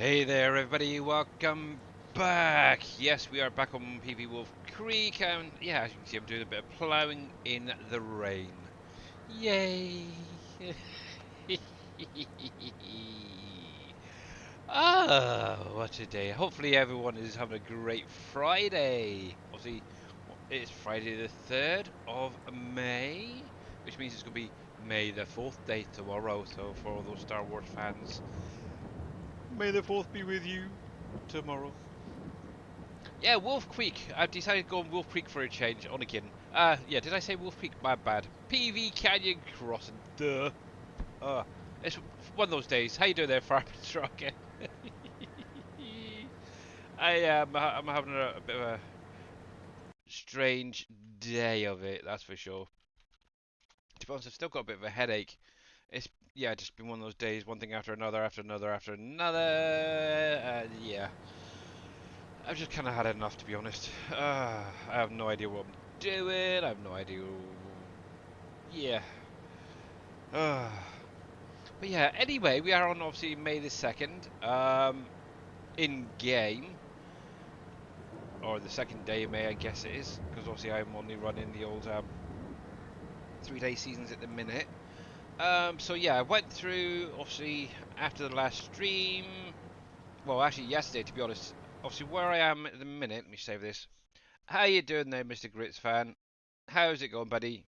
Hey there, everybody. Welcome back. Yes, we are back on PV Wolf Creek, and yeah, as you can see, I'm doing a bit of ploughing in the rain. Yay! What a day. Hopefully, everyone is having a great Friday. Obviously, it's Friday the 3rd of May, which means it's going to be May the 4th day tomorrow. So, for all those Star Wars fans, May the 4th be with you tomorrow. Yeah, Wolf Creek. I've decided to go on Wolf Creek for a change. On again. Yeah, did I say Wolf Creek? My bad. PV Canyon Crossing. Duh. Uh, it's one of those days. How you doing there, Farm Trucker? I'm having a bit of a strange day of it, that's for sure. To be honest, I've still got a bit of a headache. It's, yeah, just been one of those days, one thing after another, after another, after another. Yeah. I've just kind of had enough, to be honest. I have no idea what I'm doing. I have no idea. Yeah. Uh, but yeah. Anyway, we are on obviously May the 2nd. In game, or the second day of May, I guess it is, because obviously I'm only running the old 3-day seasons at the minute. So yeah, I went through obviously after the last stream. Well, actually yesterday, to be honest. Obviously, where I am at the minute. Let me save this. How you doing there, Mr. Grits fan? How's it going, buddy?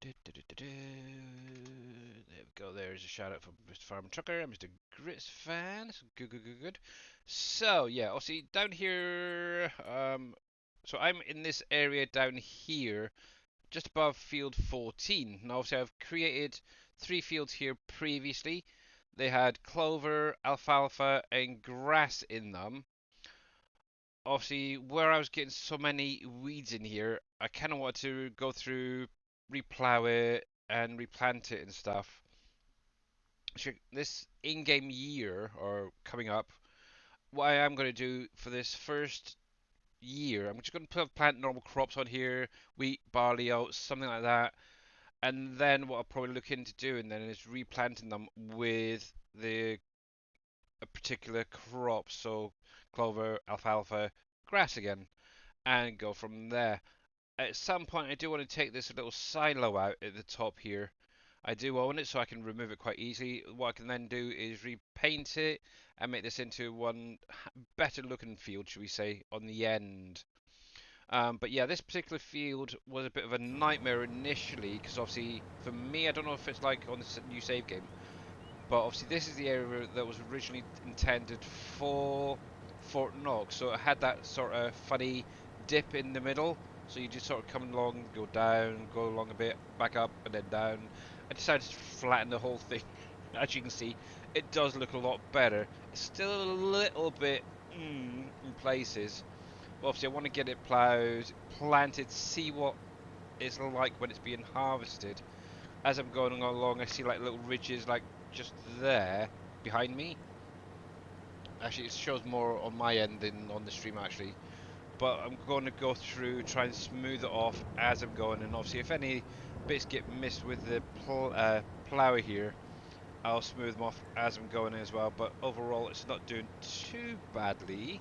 There we go. There's a shout out from Mr. Farm Trucker and Mr. Grits fan. Good, good, good, good. So yeah, obviously down here. So I'm in this area down here, just above field 14. Now obviously I've created 3 fields here previously. They had clover, alfalfa, and grass in them. Obviously, where I was getting so many weeds in here, I kind of want to go through, replow it, and replant it and stuff. So this in-game year, or coming up, what I am going to do for this first year, I'm just going to plant normal crops on here, wheat, barley, oats, something like that. And then what I'll probably look into doing then is replanting them with the a particular crop, so clover, alfalfa, grass again, and go from there. At some point, I do want to take this little silo out at the top here. I do own it, so I can remove it quite easily. What I can then do is repaint it and make this into one better looking field, should we say, on the end. But yeah, this particular field was a bit of a nightmare initially, because obviously, for me, I don't know if it's like on this new save game, but obviously this is the area that was originally intended for Fort Knox, so it had that sort of funny dip in the middle. So you just sort of come along, go down, go along a bit, back up, and then down. I decided to flatten the whole thing. As you can see, it does look a lot better. It's still a little bit in places. But obviously, I want to get it ploughed, planted, see what it's like when it's being harvested. As I'm going along, I see like little ridges, like just there behind me. Actually, it shows more on my end than on the stream actually. But I'm going to go through, try and smooth it off as I'm going, and obviously if any bits get missed with the plough here, I'll smooth them off as I'm going as well. But overall, it's not doing too badly.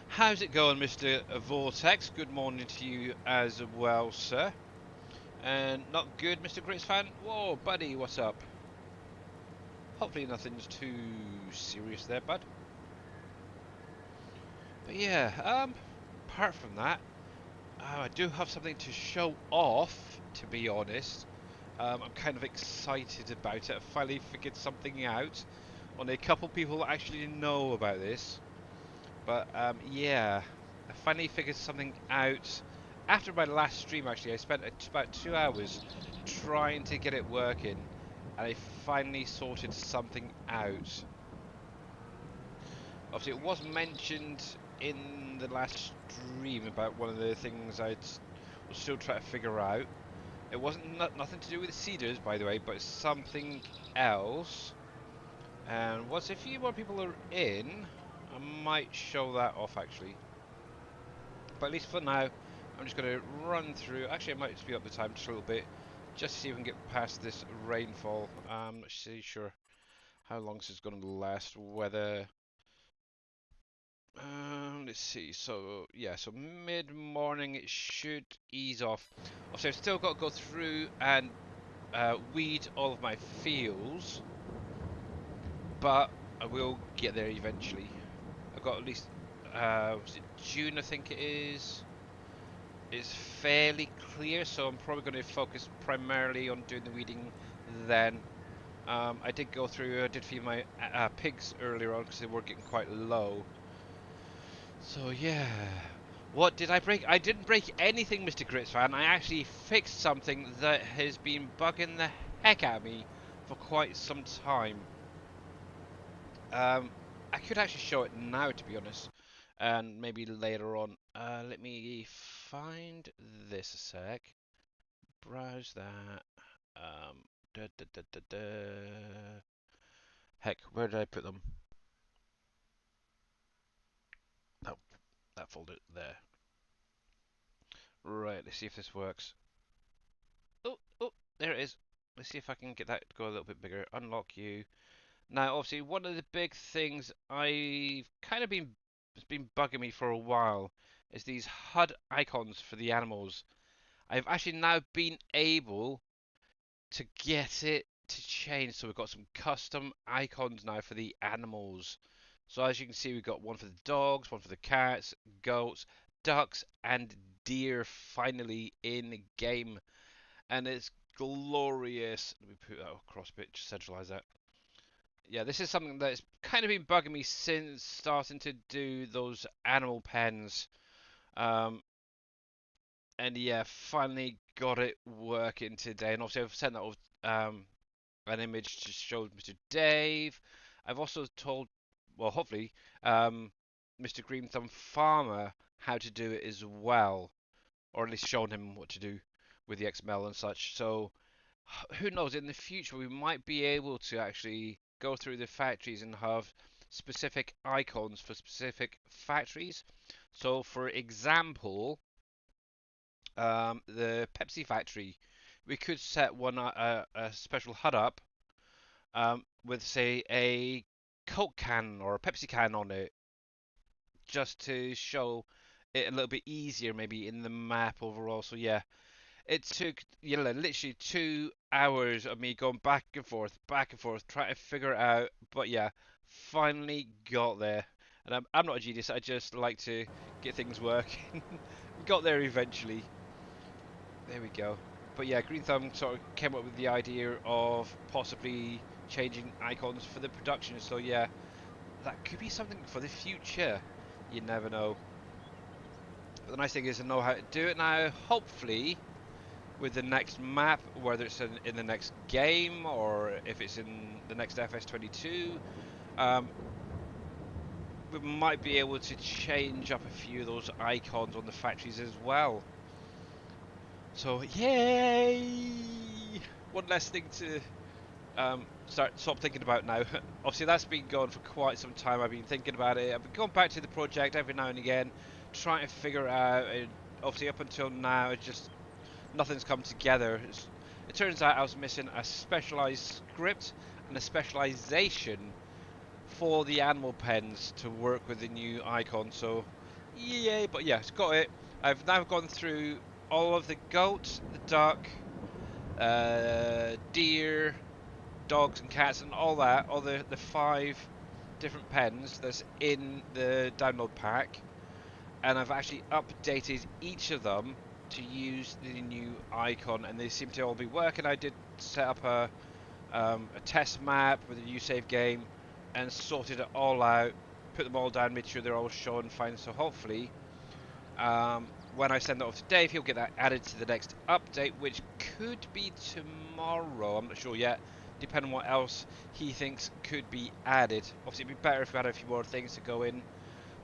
How's it going, Mr. Vortex? Good morning to you as well, sir. And not good, Mr. Grits fan? Whoa, buddy, what's up? Hopefully nothing's too serious there, bud. But yeah, apart from that, I do have something to show off, to be honest. I'm kind of excited about it. I finally figured something out. Only a couple people actually know about this. But yeah, I finally figured something out. After my last stream, actually, I spent about 2 hours trying to get it working. And I finally sorted something out. Obviously, it was mentioned in the last stream about one of the things I was still trying to figure out. It wasn't nothing to do with the cedars, by the way, but it's something else. And once a few more people are in, I might show that off actually. But at least for now, I'm just going to run through. Actually, I might speed up the time just a little bit, just to see if we can get past this rainfall. I'm not sure how long this is going to last. Whether let's see. So yeah, so mid-morning it should ease off. Also, I've still got to go through and weed all of my fields, but I will get there eventually. I've got at least was it June? I think it is. It's fairly clear, so I'm probably going to focus primarily on doing the weeding then. I did go through, I did feed my pigs earlier on because they were getting quite low. So yeah, what did I break? I didn't break anything, Mr. Gritsfan. I actually fixed something that has been bugging the heck out of me for quite some time. I could actually show it now, to be honest, and maybe later on. Let me find this a sec. Browse that. Um, da, da, da, da, da. Heck, where did I put them? Oh, that folder there. Right, let's see if this works. Oh, oh, there it is. Let's see if I can get that to go a little bit bigger. Unlock you. Now, obviously, one of the big things I've kind of been it's been bugging me for a while is these HUD icons for the animals. I've actually now been able to get it to change, so we've got some custom icons now for the animals. So as you can see, we've got one for the dogs, one for the cats, goats, ducks, and deer finally in game, and it's glorious. Let me put that across a bit, just centralize that. Yeah, this is something that's kind of been bugging me since starting to do those animal pens. Um, and yeah, finally got it working today. And obviously, I've sent that over, an image to show Mr. Dave. I've also told, well, hopefully, Mr. Green Thumb Farmer how to do it as well, or at least shown him what to do with the XML and such. So who knows, in the future we might be able to actually go through the factories and have specific icons for specific factories. So for example, the Pepsi factory, we could set one a special HUD up with say a Coke can or a Pepsi can on it, just to show it a little bit easier maybe in the map overall. So yeah, it took, you know, literally 2 hours of me going back and forth, trying to figure it out. But yeah, finally got there. And I'm not a genius. I just like to get things working. Got there eventually. There we go. But yeah, Green Thumb sort of came up with the idea of possibly changing icons for the production. So yeah, that could be something for the future. You never know. But the nice thing is to know how to do it now. Hopefully, with the next map, whether it's in the next game or if it's in the next FS22, um, we might be able to change up a few of those icons on the factories as well. So yay! One less thing to stop thinking about now. Obviously, that's been going for quite some time. I've been thinking about it. I've been going back to the project every now and again, trying to figure it out. And obviously, up until now, it's just nothing's come together. It turns out I was missing a specialized script and a specialization for the animal pens to work with the new icon. So, yay! But yeah, it's got it. I've now gone through all of the goats, the duck, deer, dogs and cats and all that, all the 5 different pens that's in the download pack, and I've actually updated each of them to use the new icon, and they seem to all be working. I did set up a test map with a new save game and sorted it all out, put them all down, made sure they're all showing fine. So hopefully, when I send that off to Dave, he'll get that added to the next update, which could be tomorrow. I'm not sure yet, depending on what else he thinks could be added. Obviously, it'd be better if we had a few more things to go in.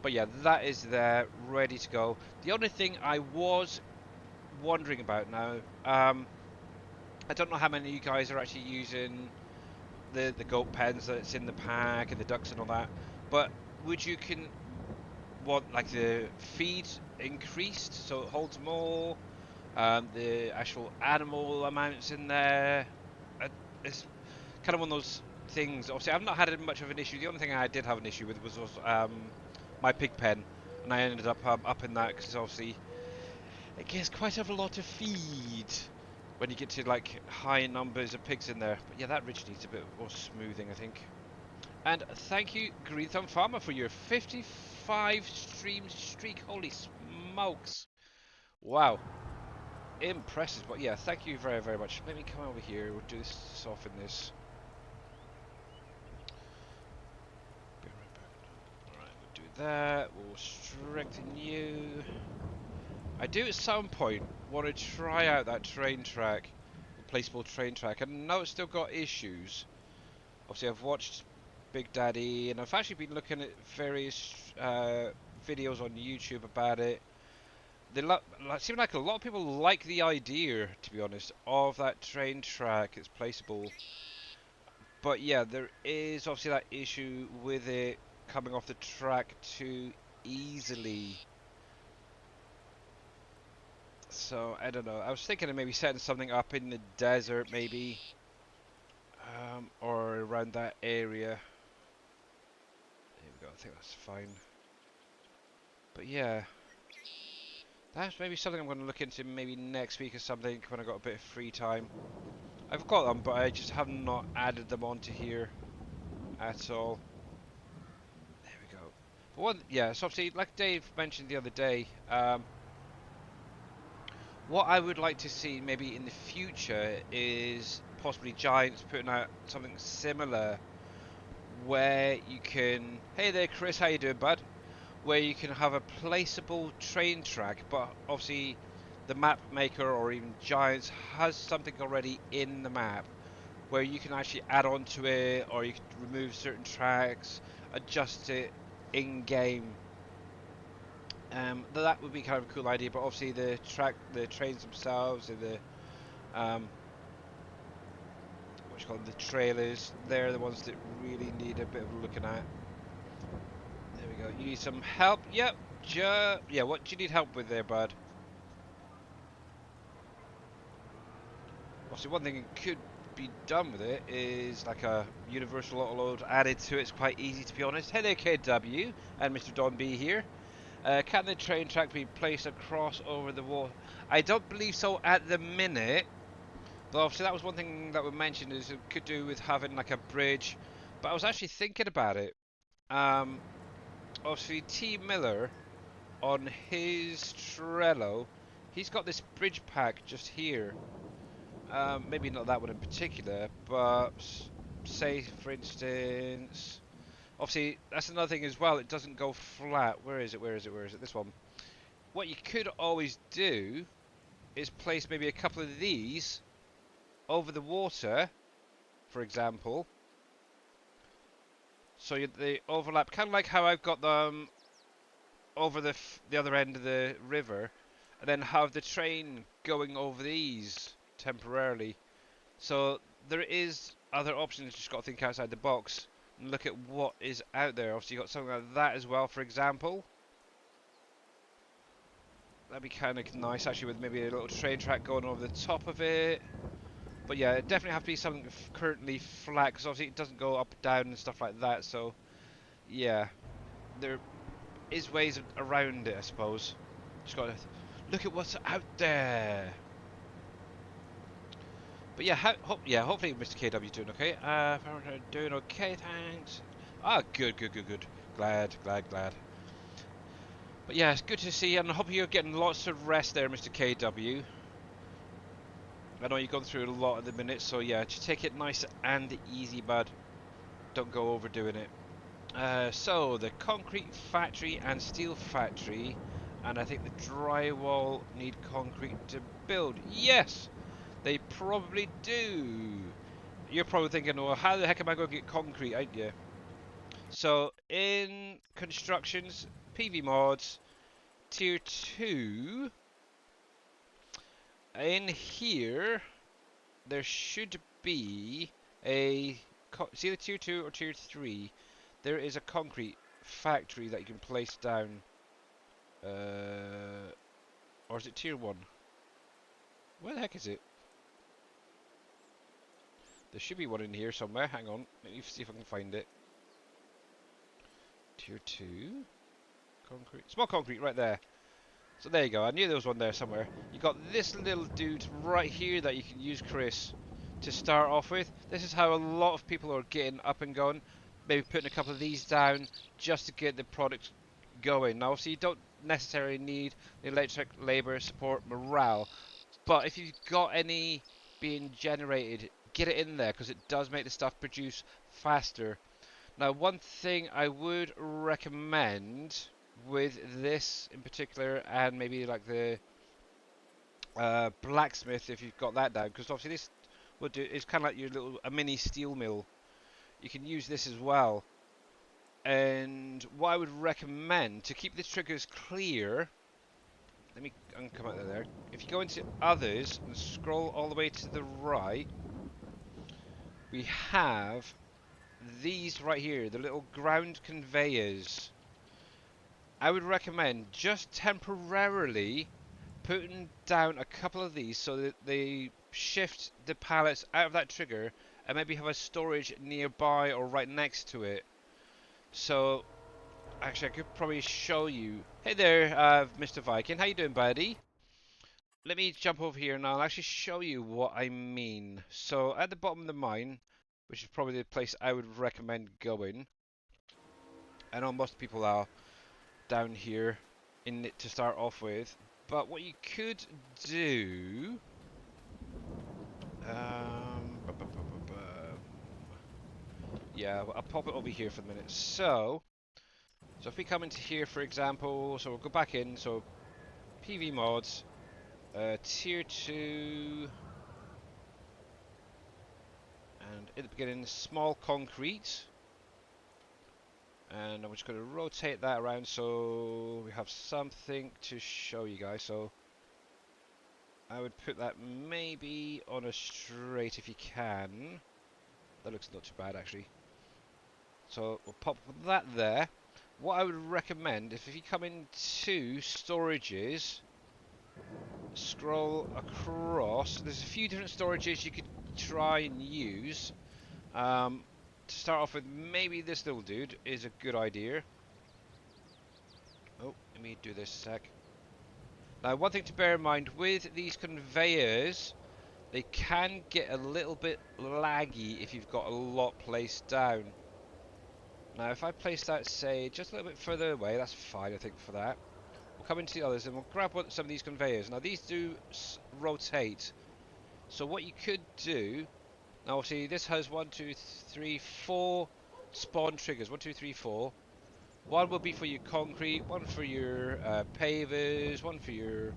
But yeah, that is there, ready to go. The only thing I was wondering about now, I don't know how many of you guys are actually using the goat pens that's in the pack and the ducks and all that, but would you want like the feed increased, so it holds more. The actual animal amounts in there. Uh, it's kind of one of those things. Obviously, I've not had much of an issue. The only thing I did have an issue with was my pig pen, and I ended up upping that because obviously it gets quite a lot of feed when you get to like high numbers of pigs in there. But yeah, that ridge needs a bit more smoothing, I think. And thank you, Green Thumb Farmer, for your 55 stream streak. Holy smokes! Wow, impressive. But yeah, thank you very, very much. Let me come over here. We'll do this, soften this. Be right back. Alright, we'll do that. We'll strengthen you. I do at some point want to try out that train track, replaceable train track. I know it's still got issues. Obviously, I've watched Big Daddy, and I've actually been looking at various videos on YouTube about it. It seems like a lot of people like the idea, to be honest, of that train track. It's placeable. But yeah, there is obviously that issue with it coming off the track too easily. So, I don't know. I was thinking of maybe setting something up in the desert, maybe. Or around that area. There we go, I think that's fine. But yeah, that's maybe something I'm going to look into maybe next week or something when I got a bit of free time. I've got them, but I just have not added them onto here at all. There we go. But one, yeah, so obviously, like Dave mentioned the other day, what I would like to see maybe in the future is possibly Giants putting out something similar where you can, hey there Chris, how you doing bud? Where you can have a placeable train track, but obviously the map maker or even Giants has something already in the map where you can actually add on to it, or you can remove certain tracks, adjust it in game. That would be kind of a cool idea, but obviously the trains themselves, and the what you call them, the trailers, they're the ones that really need a bit of looking at. There we go. You need some help? Yep. Yeah, what do you need help with there, bud? Obviously, one thing that could be done with it is like a universal auto load added to it. It's quite easy, to be honest. Hey there, KW, and Mr. Don B here. Can the train track be placed across over the wall? I don't believe so at the minute. Though obviously that was one thing that we mentioned is it could do with having like a bridge. But I was actually thinking about it. Um, Obviously T Miller on his Trello, he's got this bridge pack just here. Maybe not that one in particular, but say for instance, obviously that's another thing as well. It doesn't go flat. Where is it? Where is it? Where is it? This one. What you could always do is place maybe a couple of these over the water, for example. So they overlap, kind of like how I've got them over the other end of the river, and then have the train going over these temporarily. So there is other options. Just got to think outside the box and look at what is out there. Obviously, you got something like that as well. For example, that'd be kind of nice actually, with maybe a little train track going over the top of it. But yeah, it definitely have to be something currently flat, because obviously it doesn't go up, down, and stuff like that. So yeah, there is ways around it, I suppose. Just gotta look at what's out there. But yeah, yeah, hopefully Mr. KW's doing okay. Doing okay, thanks. Ah, good, good, good, good. Glad, glad, glad. But yeah, it's good to see you, and I hope you're getting lots of rest there, Mr. KW. I know you're going through a lot at the minute, so yeah, just take it nice and easy, bud. Don't go overdoing it. So, the concrete factory and steel factory, and I think the drywall need concrete to build. Yes, they probably do. You're probably thinking, well, how the heck am I going to get concrete, ain't you? So, in constructions, PV mods, tier 2, in here, there should be a, it's either tier 2 or tier 3, there is a concrete factory that you can place down. Or is it tier 1? Where the heck is it? There should be one in here somewhere. Hang on. Let me see if I can find it. Tier 2? Concrete. Small concrete right there. So there you go. I knew there was one there somewhere. You got this little dude right here that you can use, Chris, to start off with. This is how a lot of people are getting up and going. Maybe putting a couple of these down just to get the product going. Now, obviously, you don't necessarily need the electric, labour, support, morale. But if you've got any being generated, get it in there because it does make the stuff produce faster. Now, one thing I would recommend with this in particular, and maybe like the blacksmith, if you've got that down, because obviously this would do. It's kind of like your little a mini steel mill. You can use this as well. And what I would recommend to keep the triggers clear. Let me come out of there. If you go into others and scroll all the way to the right, we have these right here, the little ground conveyors. I would recommend just temporarily putting down a couple of these so that they shift the pallets out of that trigger and maybe have a storage nearby or right next to it. So, actually, I could probably show you. Hey there, Mr. Viking. How you doing, buddy? Let me jump over here and I'll actually show you what I mean. So, at the bottom of the mine, which is probably the place I would recommend going. I know most people are down here in it to start off with, but what you could do, yeah, I'll pop it over here for a minute. So if we come into here, for example, so we'll go back in. So PV mods, tier 2, and in the beginning, small concrete. And I'm just going to rotate that around so we have something to show you guys. So I would put that maybe on a straight if you can. That looks not too bad actually. So we'll pop that there. What I would recommend is if you come into storages, scroll across. There's a few different storages you could try and use. To start off with, maybe this little dude is a good idea. Oh, let me do this a sec. Now, one thing to bear in mind with these conveyors, they can get a little bit laggy if you've got a lot placed down. Now, if I place that, say, just a little bit further away, that's fine, I think, for that. We'll come into the others and we'll grab some of these conveyors. Now, these do rotate. So what you could do, now obviously this has 1, 2, 3, 4 spawn triggers. 1, 2, 3, 4. One will be for your concrete, one for your pavers, one for your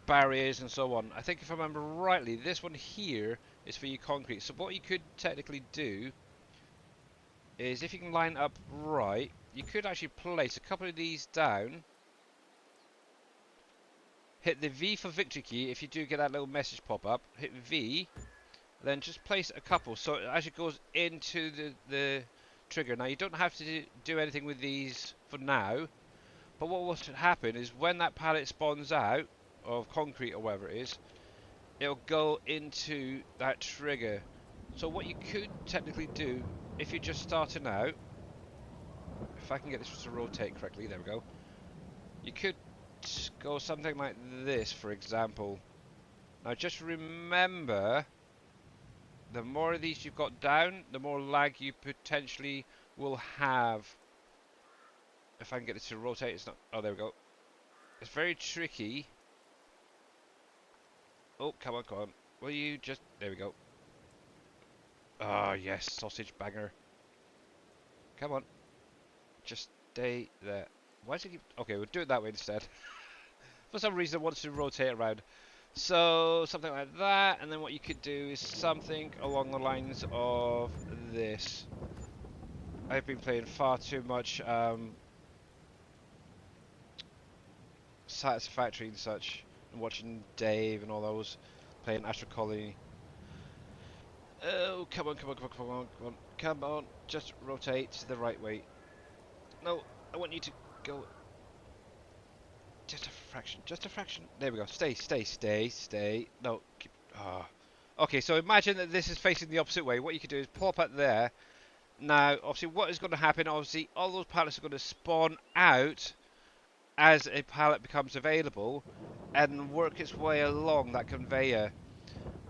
barriers and so on. I think if I remember rightly, this one here is for your concrete. So what you could technically do is if you can line up right, you could actually place a couple of these down. Hit the V for victory key if you do get that little message pop up. Hit V, then just place a couple so it actually goes into the trigger. Now you don't have to do anything with these for now, but what will happen is when that pallet spawns out of concrete or whatever it is, it'll go into that trigger. So what you could technically do if you're just starting out, if I can get this to rotate correctly, there we go. You could go something like this, for example. Now just remember, the more of these you've got down, the more lag you potentially will have. If I can get it to rotate, it's not. Oh, there we go. It's very tricky. Oh, come on, come on. Will you just. There we go. Ah, yes, sausage banger. Come on. Just stay there. Why does it keep. Okay, we'll do it that way instead. For some reason, it wants to rotate around. So, something like that. And then what you could do is something along the lines of this. I've been playing far too much Satisfactory and such, and watching Dave and all those playing Astro Colony. Oh, come on, come on, come on, come on, come on, come on, just rotate the right way. No, I want you to go. fraction. Just a fraction. There we go. Stay, stay, stay, stay. No. Keep. Ah. Okay, so imagine that this is facing the opposite way. What you could do is pop up there. Now, obviously, what is going to happen? Obviously, all those pallets are going to spawn out as a pallet becomes available and work its way along that conveyor.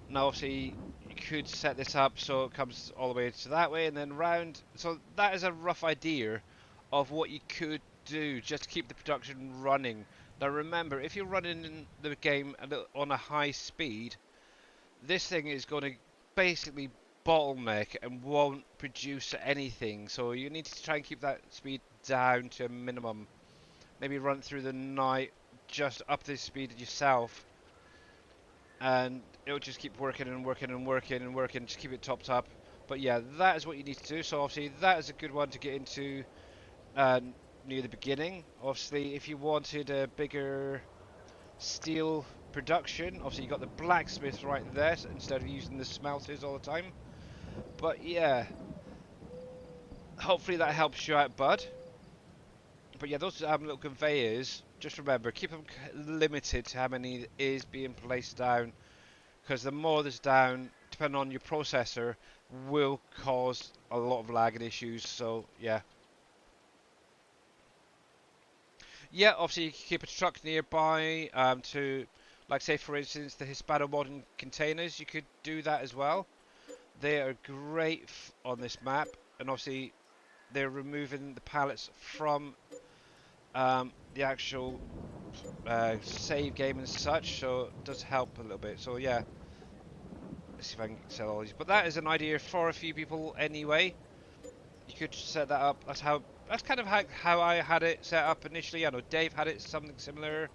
Now, obviously, you could set this up so it comes all the way to that way and then round. So that is a rough idea of what you could do just to keep the production running. Now, remember, if you're running the game on a high speed, this thing is going to basically bottleneck and won't produce anything. So you need to try and keep that speed down to a minimum. Maybe run through the night, just up the speed yourself, and it'll just keep working and working and working and working, just keep it topped up. But yeah, that is what you need to do. So obviously that is a good one to get into uh, near the beginning. Obviously, if you wanted a bigger steel production, obviously you got the blacksmith right there, so instead of using the smelters all the time. But yeah, hopefully that helps you out, bud. But yeah, those little conveyors, just remember, keep them limited to how many is being placed down, because the more there's down, depending on your processor, will cause a lot of lagging issues. So yeah. Yeah, obviously you can keep a truck nearby to, like say for instance, the Hispano modern containers, you could do that as well. They are great on this map, and obviously they're removing the pallets from the actual save game and such, so it does help a little bit. So yeah, let's see if I can sell all these. But that is an idea for a few people anyway. You could set that up. That's kind of how I had it set up initially. I know Dave had it something similar,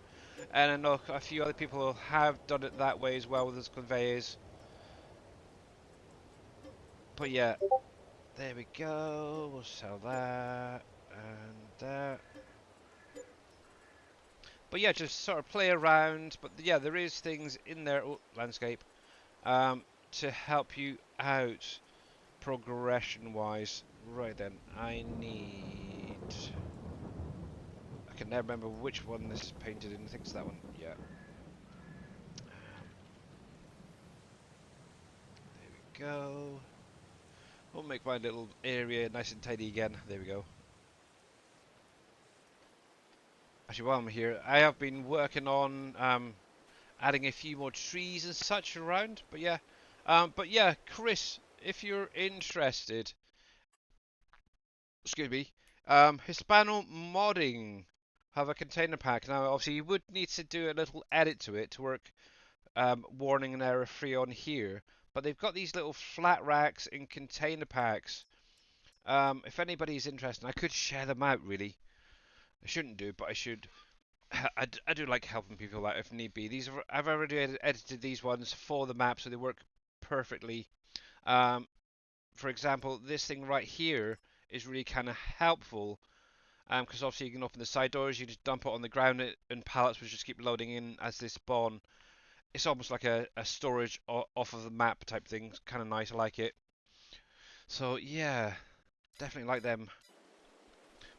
and I know a few other people have done it that way as well with those conveyors. But yeah, there we go. We'll sell that and that. But yeah, just sort of play around. But yeah, there is things in there. Oh, landscape. To help you out progression-wise. Right then, I can never remember which one this is painted in. I think it's that one. Yeah. There we go. We'll make my little area nice and tidy again. There we go. Actually, while I'm here, I have been working on adding a few more trees and such around. But yeah, Chris, if you're interested, excuse me, Hispano modding have a container pack. Now, obviously, you would need to do a little edit to it to work warning and error free on here. But they've got these little flat racks in container packs. If anybody's interested, I could share them out really. I shouldn't do, but I should. I do like helping people out if need be. I've already edited these ones for the map so they work perfectly. Um, for example, this thing right here is really kind of helpful because obviously you can open the side doors, you just dump it on the ground and pallets will just keep loading in as they spawn. It's almost like a storage off of the map type thing. It's kind of nice, I like it. So yeah, definitely like them.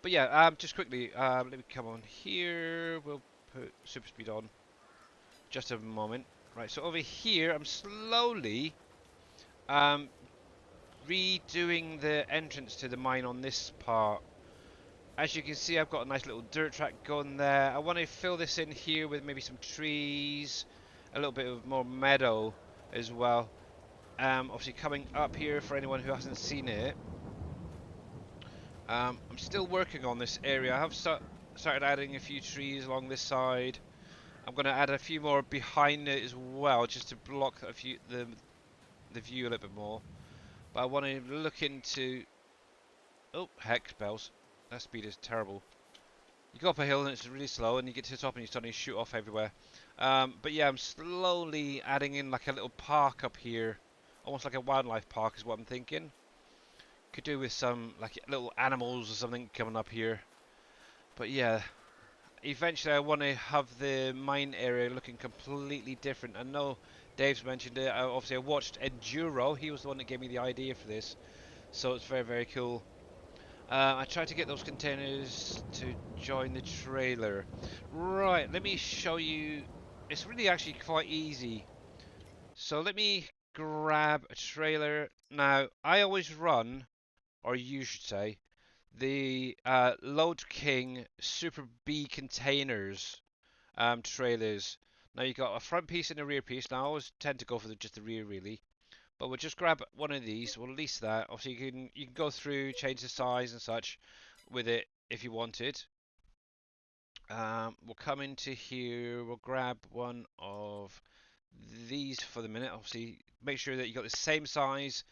But yeah, just quickly, let me come on here. We'll put super speed on. Just a moment. Right, so over here, I'm slowly um, redoing the entrance to the mine on this part. As you can see, I've got a nice little dirt track going there. I want to fill this in here with maybe some trees, a little bit of more meadow as well. Obviously coming up here for anyone who hasn't seen it. I'm still working on this area. I have started adding a few trees along this side. I'm going to add a few more behind it as well, just to block the view a little bit more. But I want to look into... Oh, heck, bells. That speed is terrible. You go up a hill and it's really slow, and you get to the top and you suddenly shoot off everywhere. But yeah, I'm slowly adding in like a little park up here. Almost like a wildlife park is what I'm thinking. Could do with some like little animals or something coming up here. But yeah, eventually I want to have the mine area looking completely different. I know Dave's mentioned it. Obviously I watched Enduro. He was the one that gave me the idea for this. So it's very, very cool. I tried to get those containers to join the trailer. Right, let me show you. It's really actually quite easy. So let me grab a trailer. Now, I always run, or you should say, the Load King Super B containers trailers. Now you got a front piece and a rear piece. Now I always tend to go for just the rear really. But we'll just grab one of these. We'll lease that. Obviously, you can go through, change the size and such with it if you wanted. We'll come into here. We'll grab one of these for the minute. Obviously, make sure that you got the same size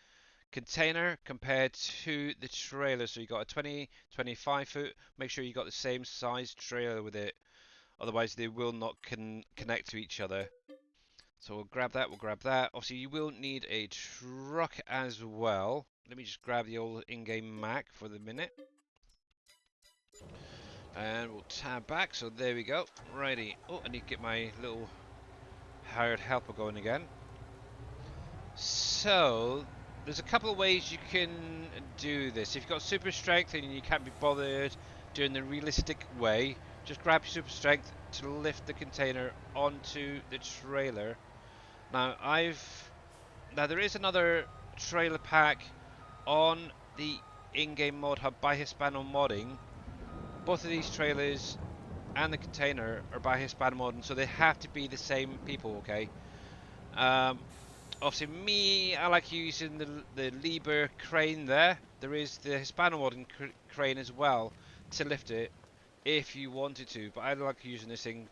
container compared to the trailer. So you got a 20, 25 foot. Make sure you got the same size trailer with it. Otherwise, they will not connect to each other. So we'll grab that, we'll grab that. Obviously, you will need a truck as well. Let me just grab the old in-game Mac for the minute. And we'll tab back, so there we go. Righty. Oh, I need to get my little hired helper going again. So, there's a couple of ways you can do this. If you've got super strength and you can't be bothered doing the realistic way, just grab your super strength to lift the container onto the trailer. Now, there is another trailer pack on the in-game mod hub by Hispano Modding. Both of these trailers and the container are by Hispano Modding, so they have to be the same people, okay? Obviously, I like using the Liber crane there. There is the Hispano Modding crane as well to lift it if you wanted to, but I like using this thing.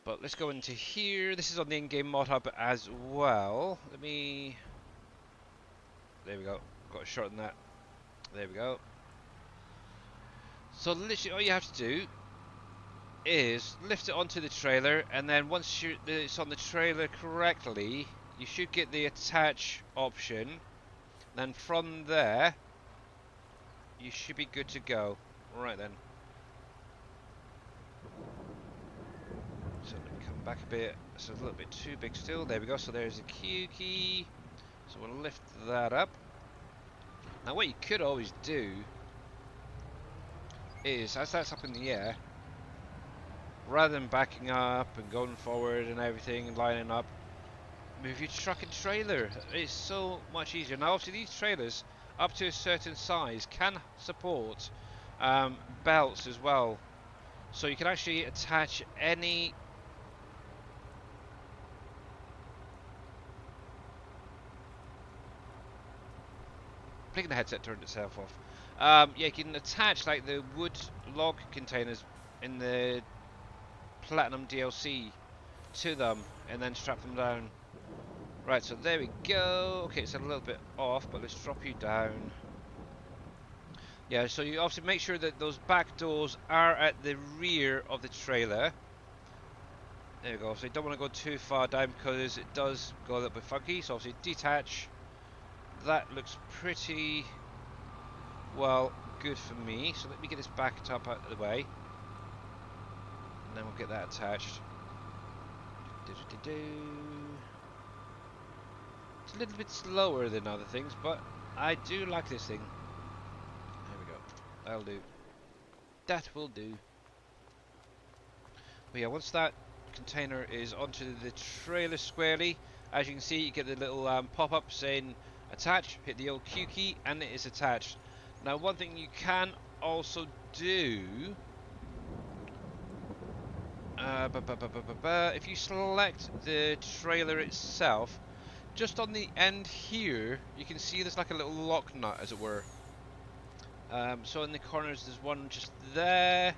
But let's go into here. This is on the in-game mod hub as well. There we go. Got to shorten that. There we go. So literally all you have to do is lift it onto the trailer, and then once it's on the trailer correctly, you should get the attach option. Then from there, you should be good to go. Right then. So let me come back a bit. It's a little bit too big still. There we go. So there's the Q key. So we'll lift that up. Now what you could always do is, as that's up in the air, rather than backing up and going forward and everything and lining up, move your truck and trailer. It's so much easier. Now obviously these trailers, up to a certain size, can support belts as well. So you can actually attach any... I think the headset turned itself off. Yeah, you can attach like the wood log containers in the Platinum DLC to them and then strap them down. Right, so there we go. Okay, it's a little bit off, but let's drop you down. Yeah, so you obviously make sure that those back doors are at the rear of the trailer. There we go. So you don't want to go too far down because it does go a little bit funky. So obviously detach. That looks pretty well good for me. So let me get this back top out of the way. And then we'll get that attached. It's a little bit slower than other things, but I do like this thing. There we go. That'll do. That will do. But yeah, once that container is onto the trailer squarely, as you can see, you get the little pop-up saying attach, hit the old Q key, and it is attached. Now, one thing you can also do, if you select the trailer itself, just on the end here, you can see there's like a little lock nut, as it were. So in the corners, there's one just there.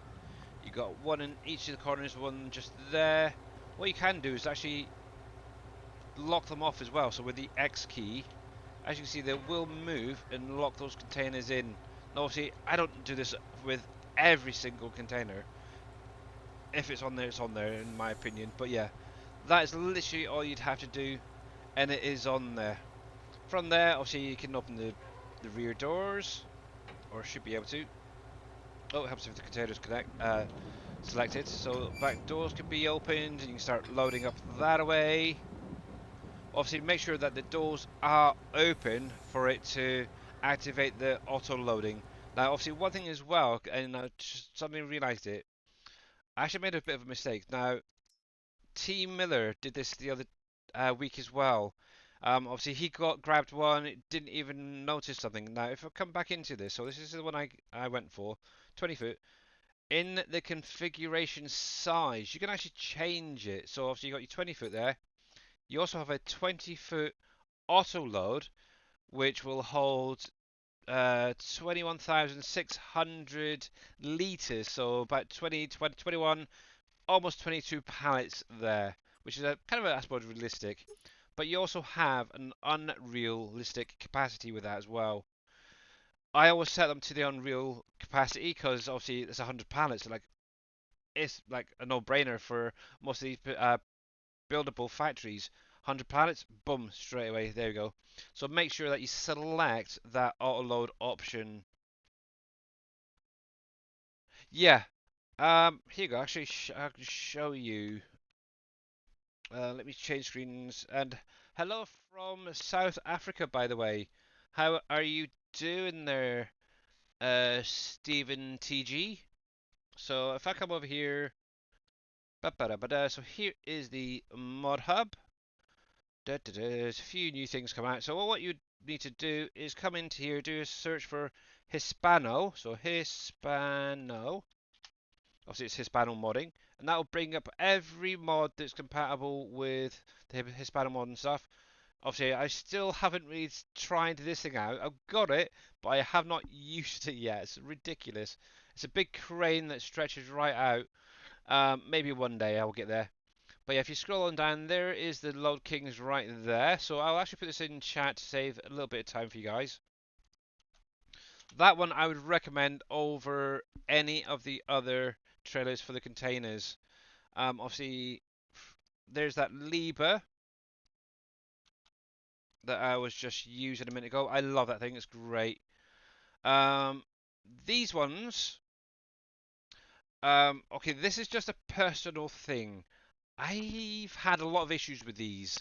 You got one in each of the corners, one just there. What you can do is actually lock them off as well. So with the X key, as you can see, they will move and lock those containers in. Now, obviously, I don't do this with every single container. If it's on there, in my opinion. But yeah, that is literally all you'd have to do, and it is on there. From there, obviously, you can open the rear doors, or should be able to. Oh, it helps if the containers selected. So back doors can be opened, and you can start loading up that away. Obviously, make sure that the doors are open for it to activate the auto loading. Now, obviously, one thing as well, and I just suddenly realised it. I actually made a bit of a mistake. Now, T Miller did this the other week as well. Obviously, he got grabbed one, didn't even notice something. Now, if I come back into this, so this is the one I went for, 20 foot. In the configuration size, you can actually change it. So obviously, you got your 20 foot there. You also have a 20-foot auto load, which will hold 21,600 liters, so about 21, almost 22 pallets there, which is a kind of I suppose realistic. But you also have an unrealistic capacity with that as well. I always set them to the unreal capacity because obviously it's 100 pallets, so like it's like a no-brainer for most of these buildable factories. 100 pallets, boom, straight away. There you go. So make sure that you select that auto load option. Yeah. Here you go. Actually, I can show you. Let me change screens. And hello from South Africa, by the way. How are you doing there, Stephen TG? So if I come over here, so here is the mod hub. There's a few new things come out. So what you need to do is come into here, do a search for Hispano. So Hispano. Obviously, it's Hispano modding, and that will bring up every mod that's compatible with the Hispano mod and stuff. Obviously, I still haven't really tried this thing out. I've got it, but I have not used it yet. It's ridiculous. It's a big crane that stretches right out. Maybe one day I'll get there. But yeah, if you scroll on down, there is the Load Kings right there. So I'll actually put this in chat to save a little bit of time for you guys. That one I would recommend over any of the other trailers for the containers. Obviously, there's that Liba that I was just using a minute ago. I love that thing. It's great. Um, these ones, okay, this is just a personal thing. I've had a lot of issues with these.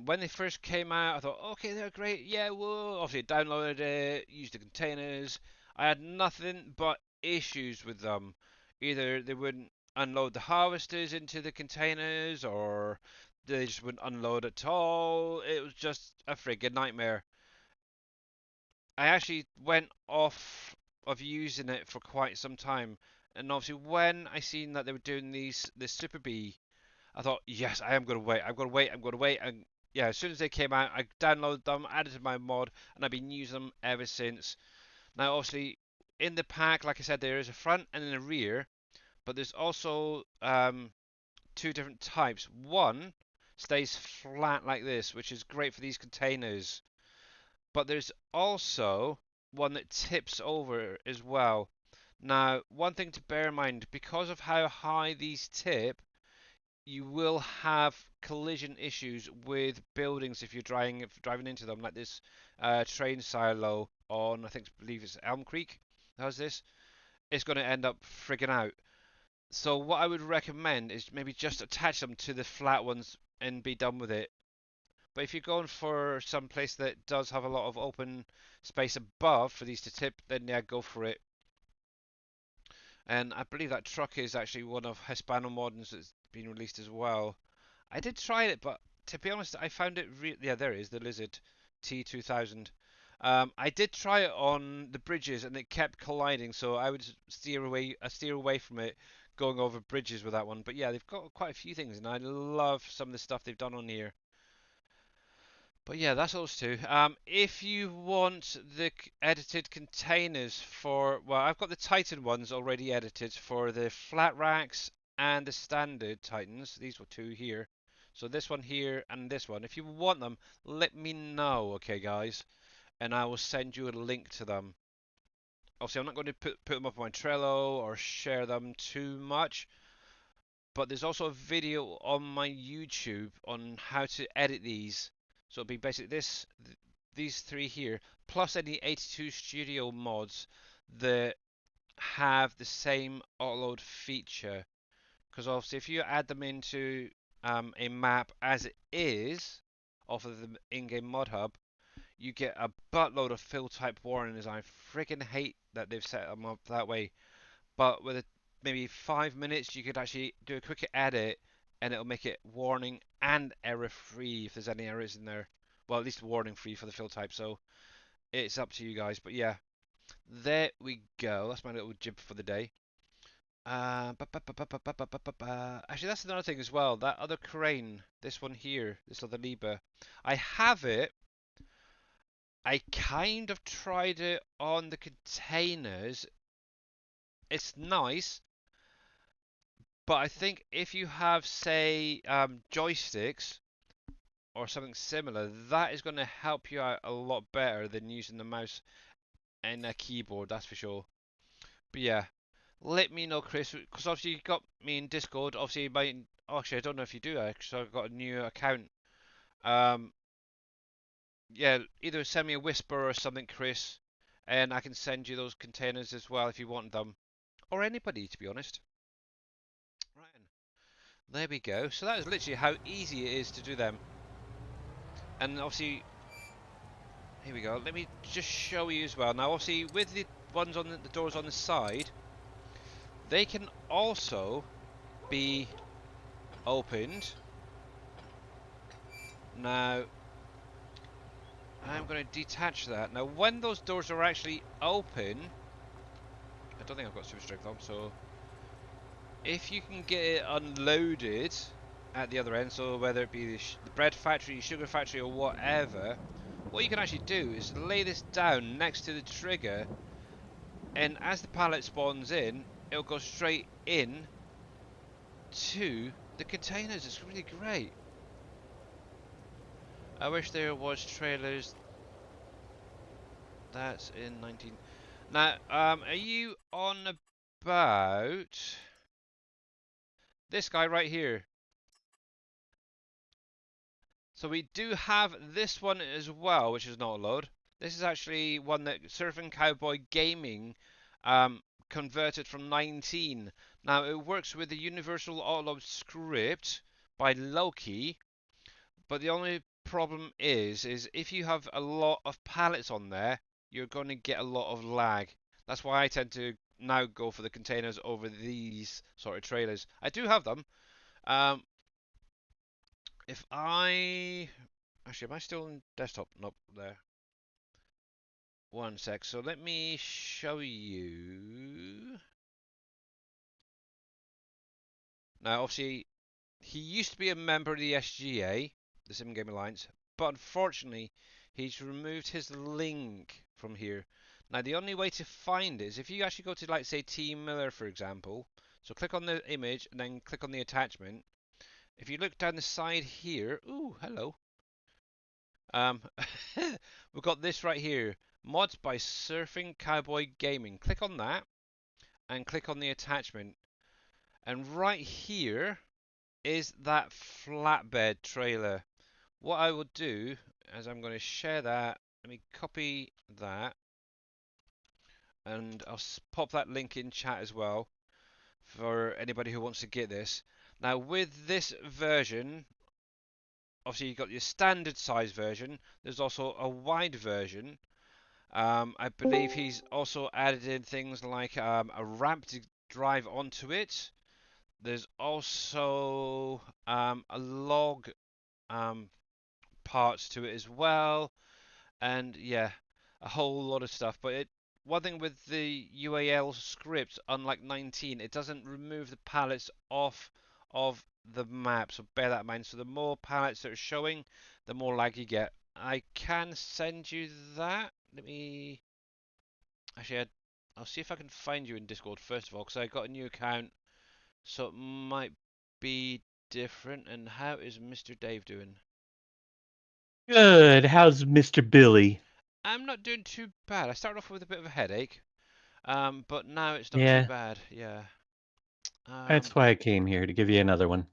When they first came out, I thought, okay, they're great. Yeah, well, obviously downloaded it, used the containers. I had nothing but issues with them. Either they wouldn't unload the harvesters into the containers, or they just wouldn't unload at all. It was just a friggin' nightmare. I actually went off of using it for quite some time, and obviously when I seen that they were doing this Super Bee, I thought, yes, I am going to wait. I'm going to wait. I'm going to wait. And yeah, as soon as they came out, I downloaded them, added to my mod, and I've been using them ever since. Now, obviously, in the pack, like I said, there is a front and a rear, but there's also two different types. One stays flat like this, which is great for these containers. But there's also one that tips over as well. Now, one thing to bear in mind, because of how high these tip, you will have collision issues with buildings if you're driving into them, like this train silo on believe it's Elm Creek. How's this? It's going to end up frigging out. So what I would recommend is maybe just attach them to the flat ones and be done with it. But if you're going for some place that does have a lot of open space above for these to tip, then yeah, go for it. And I believe that truck is actually one of Hispano Modern's that's been released as well. I did try it, but to be honest, I found it yeah, there it is, the Lizard T2000. I did try it on the bridges and it kept colliding, so I would steer away from it going over bridges with that one. But yeah, they've got quite a few things, and I love some of the stuff they've done on here. But yeah, that's those two. If you want the edited containers for, well, I've got the Titan ones already edited for the flat racks and the standard Titans. These were two here. So this one here and this one. If you want them, let me know, okay, guys, and I will send you a link to them. Obviously, I'm not going to put them up on my Trello or share them too much, but there's also a video on my YouTube on how to edit these. So it'll be basically these three here, plus any 82 Studio mods that have the same upload feature. Because obviously, if you add them into a map as it is off of the in-game mod hub, you get a buttload of fill type warnings. I freaking hate that they've set them up that way. But with maybe 5 minutes, you could actually do a quick edit, and it'll make it warning and error free if there's any errors in there. Well, at least warning free for the fill type. So it's up to you guys. But yeah, there we go. That's my little jib for the day. Actually, that's another thing as well. That other crane, this one here, this other Liba, I have it. I kind of tried it on the containers. It's nice, but I think if you have, say, joysticks or something similar, that is going to help you out a lot better than using the mouse and a keyboard, that's for sure. But yeah, let me know, Chris, because obviously you got me in Discord. Obviously, you might. Actually, I don't know if you do, actually. I've got a new account. Um, yeah, either send me a whisper or something, Chris, and I can send you those containers as well if you want them, or anybody, to be honest. Right, there we go. So that is literally how easy it is to do them. And obviously, here we go. Let me just show you as well. Now, obviously, with the ones on the doors on the side, they can also be opened. Now, I'm going to detach that. Now, when those doors are actually open, I don't think I've got super strength on, so if you can get it unloaded at the other end, so whether it be the bread factory, sugar factory, or whatever, what you can actually do is lay this down next to the trigger, and as the pallet spawns in, it'll go straight in to the containers. It's really great. I wish there was trailers. That's in 19. Now, are you on about this guy right here? So we do have this one as well, which is not a load. This is actually one that Surfing Cowboy Gaming converted from 19. Now it works with the Universal Autoload script by Loki, but the only problem is if you have a lot of pallets on there, you're going to get a lot of lag. That's why I tend to now go for the containers over these sort of trailers. I do have them. Um, if I actually, am I still in desktop? Nope, there. One sec. So let me show you. Now, obviously, he used to be a member of the SGA, the Sim Game Alliance, but unfortunately, he's removed his link from here. Now, the only way to find it is if you actually go to, like, say, T Miller, for example. So click on the image and then click on the attachment. If you look down the side here, ooh, hello. Um, we've got this right here. Mods by Surfing Cowboy Gaming. Click on that and click on the attachment. And right here is that flatbed trailer. What I will do is I'm going to share that. Let me copy that and I'll pop that link in chat as well for anybody who wants to get this. Now with this version, obviously you've got your standard size version. There's also a wide version. I believe he's also added in things like a ramp to drive onto it. There's also a log um, parts to it as well, and yeah, a whole lot of stuff. But one thing with the UAL script, unlike 19, it doesn't remove the pallets off of the map, so bear that in mind. So the more pallets that are showing, the more lag you get. I can send you that. Let me actually, I'll see if I can find you in Discord first of all, because I got a new account, so it might be different. And how is Mr. Dave doing? Good. How's Mr. Billy? I'm not doing too bad. I started off with a bit of a headache, but now it's not too Yeah, bad. Yeah. that's Um, why I came here to give you another one.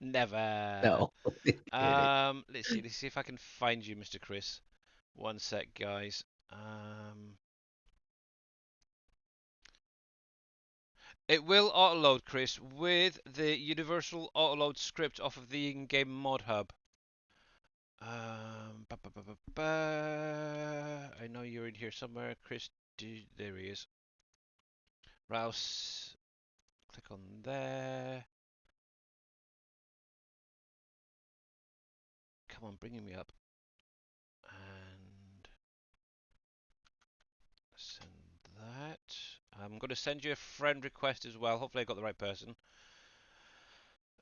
never. No, kidding. Let's see. Let's see if I can find you, Mr. Chris. One sec, guys. Um, it will autoload, Chris, with the universal autoload script off of the in-game mod hub. I know you're in here somewhere, Chris. There he is. Rouse. Click on there. Come on, bringing me up. And send that. I'm going to send you a friend request as well. Hopefully I got the right person.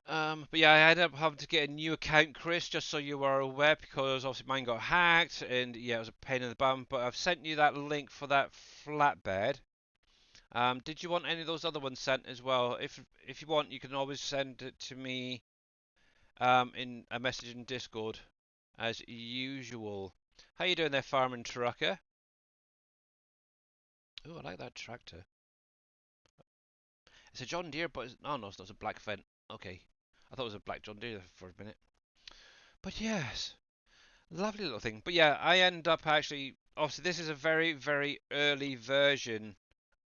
But yeah, I ended up having to get a new account, Chris, just so you are aware, because obviously mine got hacked, and yeah, it was a pain in the bum. But I've sent you that link for that flatbed. Did you want any of those other ones sent as well? If you want, you can always send it to me in a message in Discord, as usual. How you doing there, Farming Trucker? Oh, I like that tractor. It's a John Deere, but oh no, it's not a black Fendt. Okay, I thought it was a black John Deere for a minute. But yes, lovely little thing. But yeah, I end up actually. Obviously, this is a very, very early version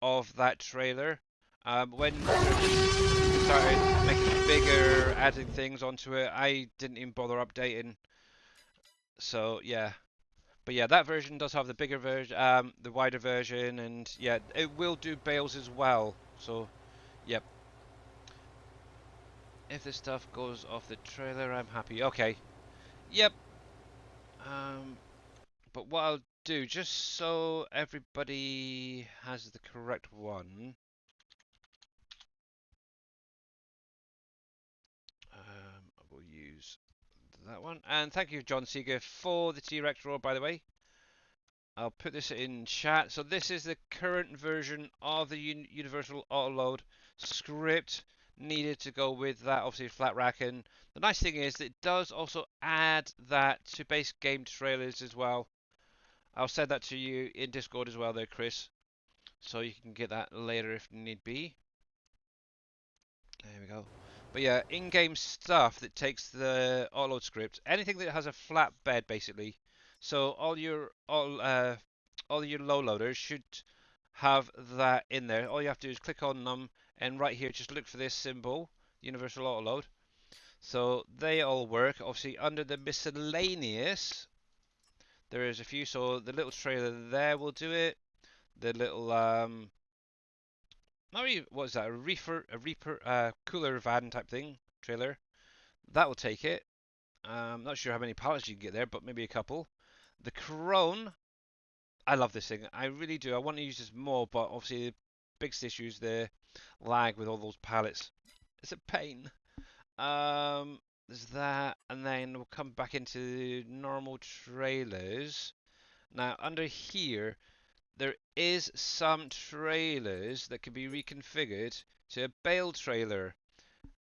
of that trailer. When started making it bigger, adding things onto it, I didn't even bother updating. So yeah, but yeah, that version does have the bigger version, the wider version, and yeah, it will do bales as well. So yep, if this stuff goes off the trailer, I'm happy. Okay, yep. Um, but what I'll do, just so everybody has the correct one, I will use that one. And thank you, John Seeger, for the T-Rex roar, by the way. I'll put this in chat. So this is the current version of the Universal Autoload script needed to go with that, obviously, flat rack. And the nice thing is that it does also add that to base game trailers as well. I'll send that to you in Discord as well there, Chris. So you can get that later if need be. There we go. But yeah, in-game stuff that takes the autoload script, anything that has a flat bed basically. So all your low loaders should have that in there. All you have to do is click on them, and right here just look for this symbol, Universal Autoload. So they all work. Obviously under the miscellaneous, there is a few. So the little trailer there will do it. The little maybe what is that? A reaper cooler van type thing trailer. That will take it. Not sure how many pallets you can get there, but maybe a couple. The Crone, I love this thing. I really do. I want to use this more, but obviously the biggest issue is the lag with all those pallets. It's a pain. There's that, and then we'll come back into normal trailers. Now under here, there is some trailers that can be reconfigured to a bale trailer.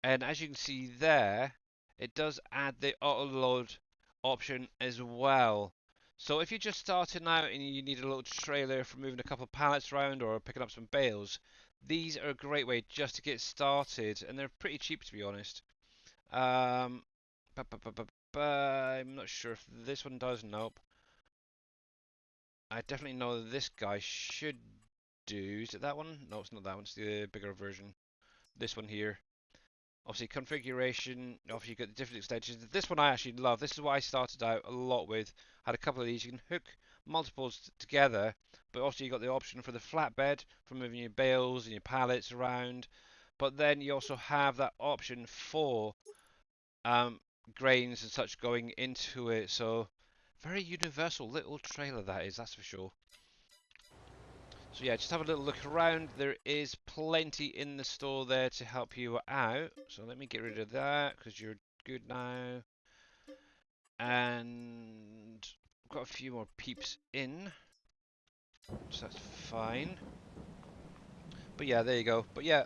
And as you can see there, it does add the auto load option as well. So if you're just starting out and you need a little trailer for moving a couple of pallets around or picking up some bales, these are a great way just to get started, and they're pretty cheap to be honest. Um, I'm not sure if this one does. Nope. I definitely know this guy should do. Is it that one? No, it's not that one. It's the bigger version. This one here. Obviously, configuration. Obviously, you get the different extensions. This one I actually love. This is what I started out a lot with. Had a couple of these. You can hook multiples together, but also you got the option for the flatbed for moving your bales and your pallets around. But then you also have that option for um, grains and such going into it. So very universal little trailer that is. That's for sure. So yeah, just have a little look around. There is plenty in the store there to help you out. So let me get rid of that because you're good now. And I've got a few more peeps in. So that's fine. But yeah, there you go. But yeah,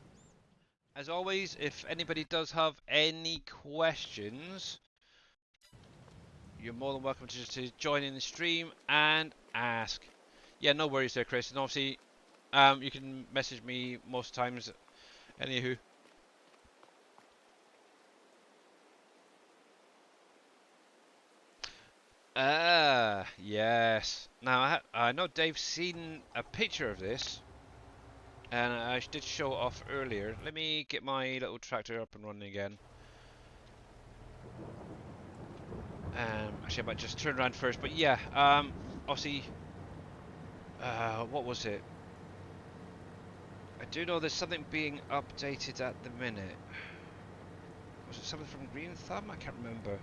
as always, if anybody does have any questions, you're more than welcome to join in the stream and ask. Yeah, no worries there, Chris. And obviously, you can message me most times. Anywho. Ah, yes. Now, I know Dave's seen a picture of this, and I did show it off earlier. Let me get my little tractor up and running again. Actually, I might just turn around first. But yeah, obviously, what was it? I do know there's something being updated at the minute. Was it something from Green Thumb? I can't remember.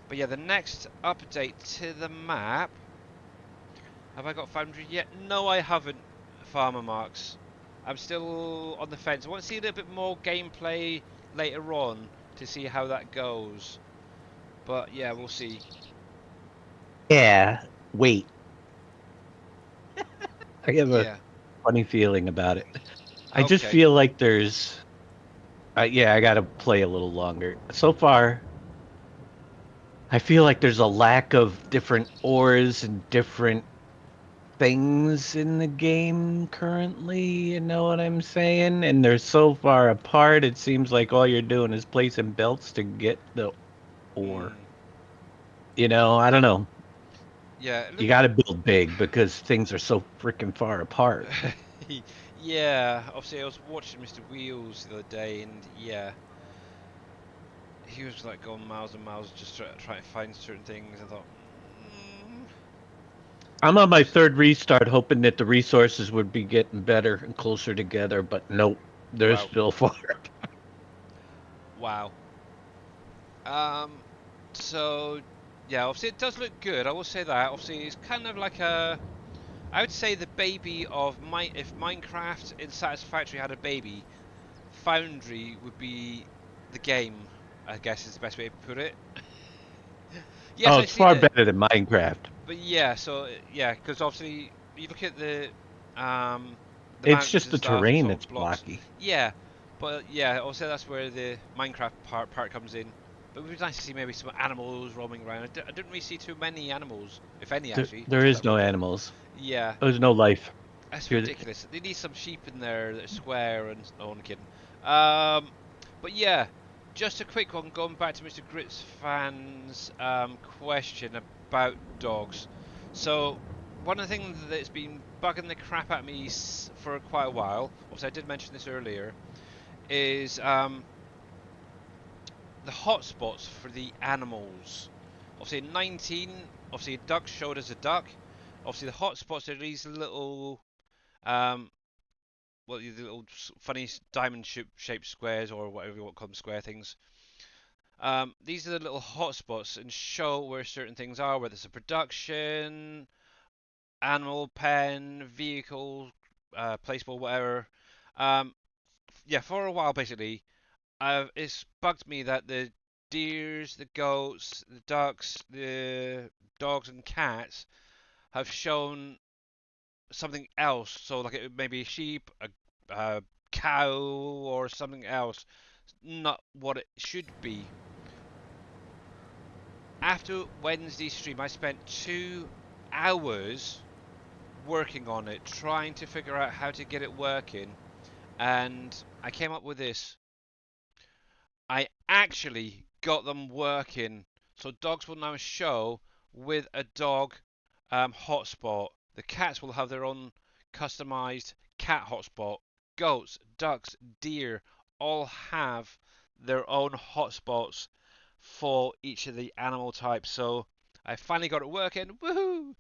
But yeah, the next update to the map. Have I got Foundry yet? No, I haven't, Farmer Marks. I'm still on the fence. I want to see a little bit more gameplay later on to see how that goes. But yeah, we'll see. Yeah. Wait. I have a Yeah. funny feeling about it. I just Okay. feel like there's. Yeah, I gotta play a little longer. So far, I feel like there's a lack of different ores and different things in the game currently. You know what I'm saying? And they're so far apart. It seems like all you're doing is placing belts to get the ore. Hmm. I don't know. Yeah. You got to build big because things are so freaking far apart. Yeah. Obviously, I was watching Mr. Wheels the other day, and yeah, he was like going miles and miles just trying to find certain things. I thought, mm, I'm on my just third restart, hoping that the resources would be getting better and closer together, but nope, they're wow, still far. wow. Um, so yeah, obviously it does look good. I will say that. Obviously, it's kind of like I would say the baby of if Minecraft in Satisfactory had a baby, Foundry would be the game. I guess is the best way to put it. Yes, Oh, I've it's seen far it, better than Minecraft. but yeah. So yeah, because obviously you look at um the It's mountains just and the stuff. It's terrain all that's blocks. blocky. Yeah, but yeah, also that's where the Minecraft part comes in. But it would be nice to see maybe some animals roaming around. I didn't really see too many animals, if any actually. There To is that no would animals. yeah, There's no life. that's You're ridiculous. They need some sheep in there that are square and no, I'm kidding. Um, but yeah, just a quick one. Going back to Mr. Grits fan's question about dogs. So one of the things that's been bugging the crap out of me for quite a while, obviously I did mention this earlier, is the hotspots for the animals. Obviously in 19, obviously a duck showed as a duck. Obviously the hotspots are these little um, well, the little funny diamond shaped squares or whatever you want to call them, square things. These are the little hotspots and show where certain things are, whether it's a production, animal pen, vehicle, placeable, whatever. Um, yeah, for a while basically, it's bugged me that the deers, the goats, the ducks, the dogs and cats have shown something else. So like it may be a sheep, a cow, or something else. Not what it should be. After Wednesday's stream, I spent 2 hours working on it, trying to figure out how to get it working, and I came up with this. I actually got them working. So dogs will now show with a dog hotspot. The cats will have their own customized cat hotspot. Goats, ducks, deer all have their own hotspots for each of the animal types. So I finally got it working. Woohoo!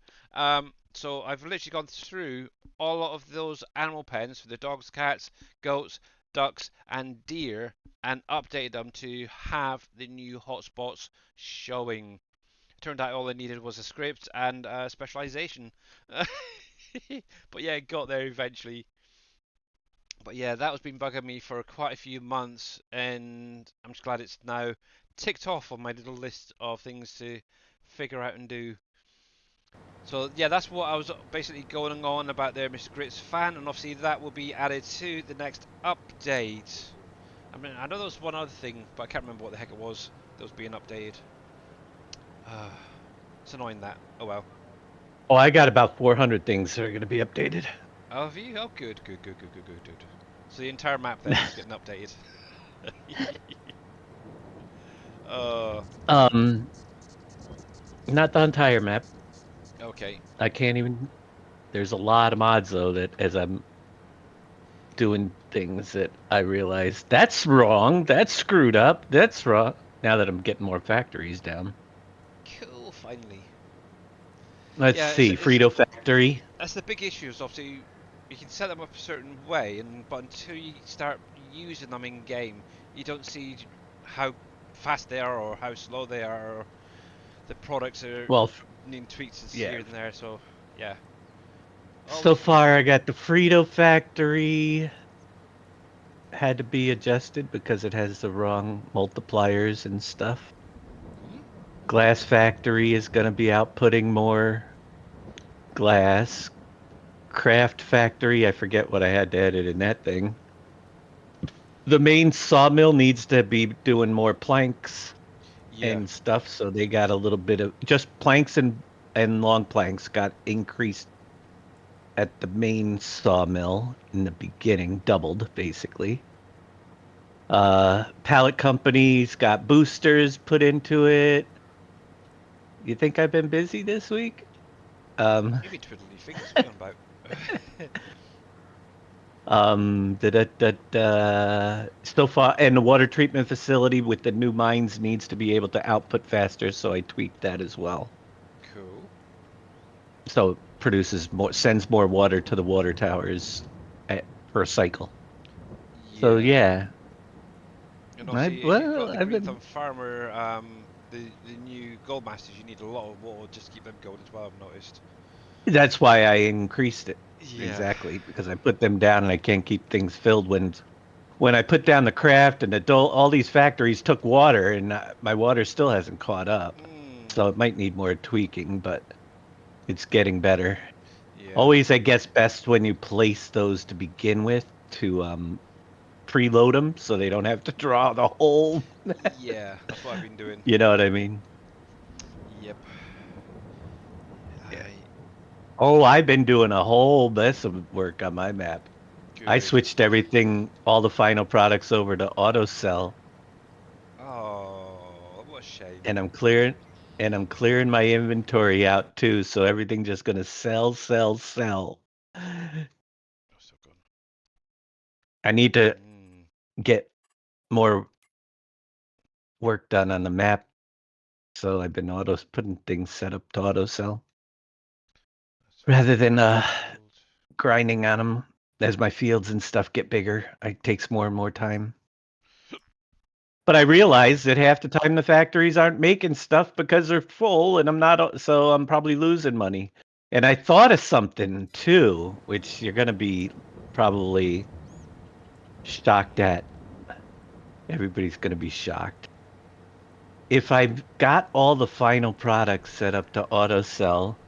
So I've literally gone through all of those animal pens for the dogs, cats, goats, ducks, and deer and updated them to have the new hotspots showing. Turned out all I needed was a script and specialization. But yeah, got there eventually. But yeah, that has been bugging me for quite a few months, and I'm just glad it's now ticked off on my little list of things to figure out and do. So yeah, that's what I was basically going on about there, Mr. Grits fan, and obviously that will be added to the next update. I mean, I know there was one other thing, but I can't remember what the heck it was that was being updated. It's annoying that. Oh well. Oh, I got about 400 things that are going to be updated. Oh, have you? Oh, good, good, good, good, good, good, good. So the entire map then is getting updated. uh, um, Not the entire map. okay. I can't even. There's a lot of mods though that as I'm doing things that I realize that's wrong. That's screwed up. That's wrong. now that I'm getting more factories down. Cool, finally. Let's Yeah, see, it's Frito Factory. that's the big issue. Is obviously you can set them up a certain way, and but until you start using them in game, you don't see how fast they are or how slow they are. Or the products are Well, needing tweaks yeah. here and there. So yeah, So always far, I got the Frito Factory had to be adjusted because it has the wrong multipliers and stuff. hmm? Glass Factory is going to be outputting more glass. Craft Factory, I forget what I had to edit in that thing. The main sawmill needs to be doing more planks Yeah, and stuff, so they got a little bit of just planks and long planks got increased at the main sawmill in the beginning, doubled basically. Pallet companies got boosters put into it. You think I've been busy this week? Um, you've been twiddling your fingers. What are you on about? so far, and the water treatment facility with the new mines needs to be able to output faster, so I tweaked that as well. Cool. So it produces more, sends more water to the water towers per cycle. So Yeah, yeah, and obviously if you've got the I've Green been. Thumb Farmer, the new Gold Masters, you need a lot of water just to keep them going as well. I've noticed. That's why I increased it Yeah. exactly because I put them down and I can't keep things filled when I put down the craft and adult all these factories took water and my water still hasn't caught up. Mm, So it might need more tweaking, but it's getting better. yeah. Always, I guess, best when you place those to begin with to preload them so they don't have to draw the whole. Yeah, that's what I've been doing. You know what I mean? Yep. Yeah. I Oh, I've been doing a whole mess of work on my map. I good. switched everything, all the final products over to auto sell, Oh, what a shame. and I'm clearing my inventory out too, so everything just gonna sell, sell, sell. Oh, so gone. I need to Mm, get more work done on the map, so I've been auto putting things set up to auto sell that's rather than gold. grinding on them as my fields and stuff get bigger. It takes more and more time. But I Yeah. realize that half the time the factories aren't making stuff because they're full, and I'm not, so I'm probably losing money. And I thought of something too, which you're gonna be probably shocked at. Everybody's gonna be shocked. If I've got all the final products set up to auto sell,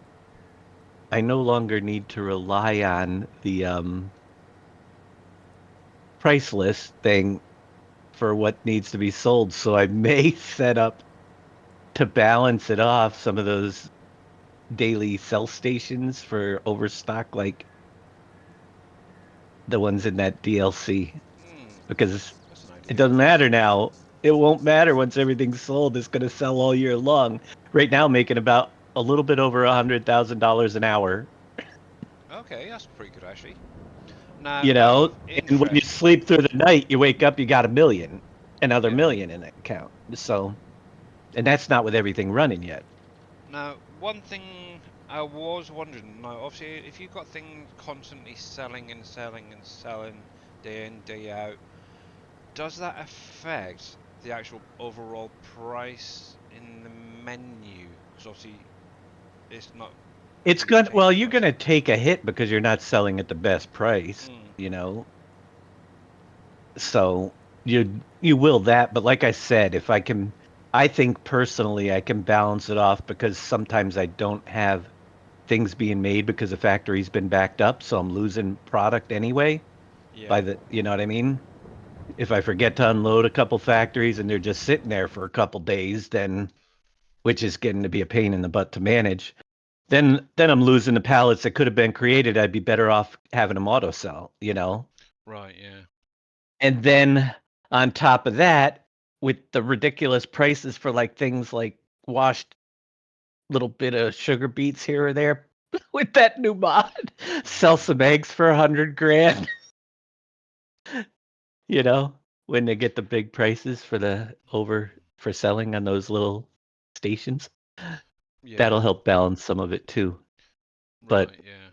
I no longer need to rely on the price list thing for what needs to be sold. So I may set up to balance it off some of those daily sell stations for overstock, like the ones in that DLC, Mm, because that's an it idea. doesn't matter now. It won't matter once everything's sold. It's going to sell all year long. Right now, making about a little bit over $100,000 an hour. Okay, that's pretty good actually. Now, You out know, of and when you interest, sleep through the night, you wake up, you got a million, another yeah. million in that account. So, and that's not with everything running yet. Now, one thing I was wondering, now obviously if you've got things constantly selling and selling and selling day in, day out, does that affect the actual overall price in the menu? Because obviously it's not It's really good. changed Well, that you're going much. to take a hit because you're not selling at the best price, Mm, you know. So you will that, but like I said, if I can, I think personally I can balance it off because sometimes I don't have things being made because the factory's been backed up, so I'm losing product anyway yeah, by you know what I mean? If I forget to unload a couple factories and they're just sitting there for a couple days, then which is getting to be a pain in the butt to manage, then I'm losing the pallets that could have been created. I'd be better off having them auto sell, you know? right, yeah. And then on top of that, with the ridiculous prices for like things like washed little bit of sugar beets here or there, with that new mod, sell Yeah. some eggs for 100 grand, you know, when they get the big prices for the over for selling on those little stations. Yeah. That'll help balance some of it too. But Right. Yeah.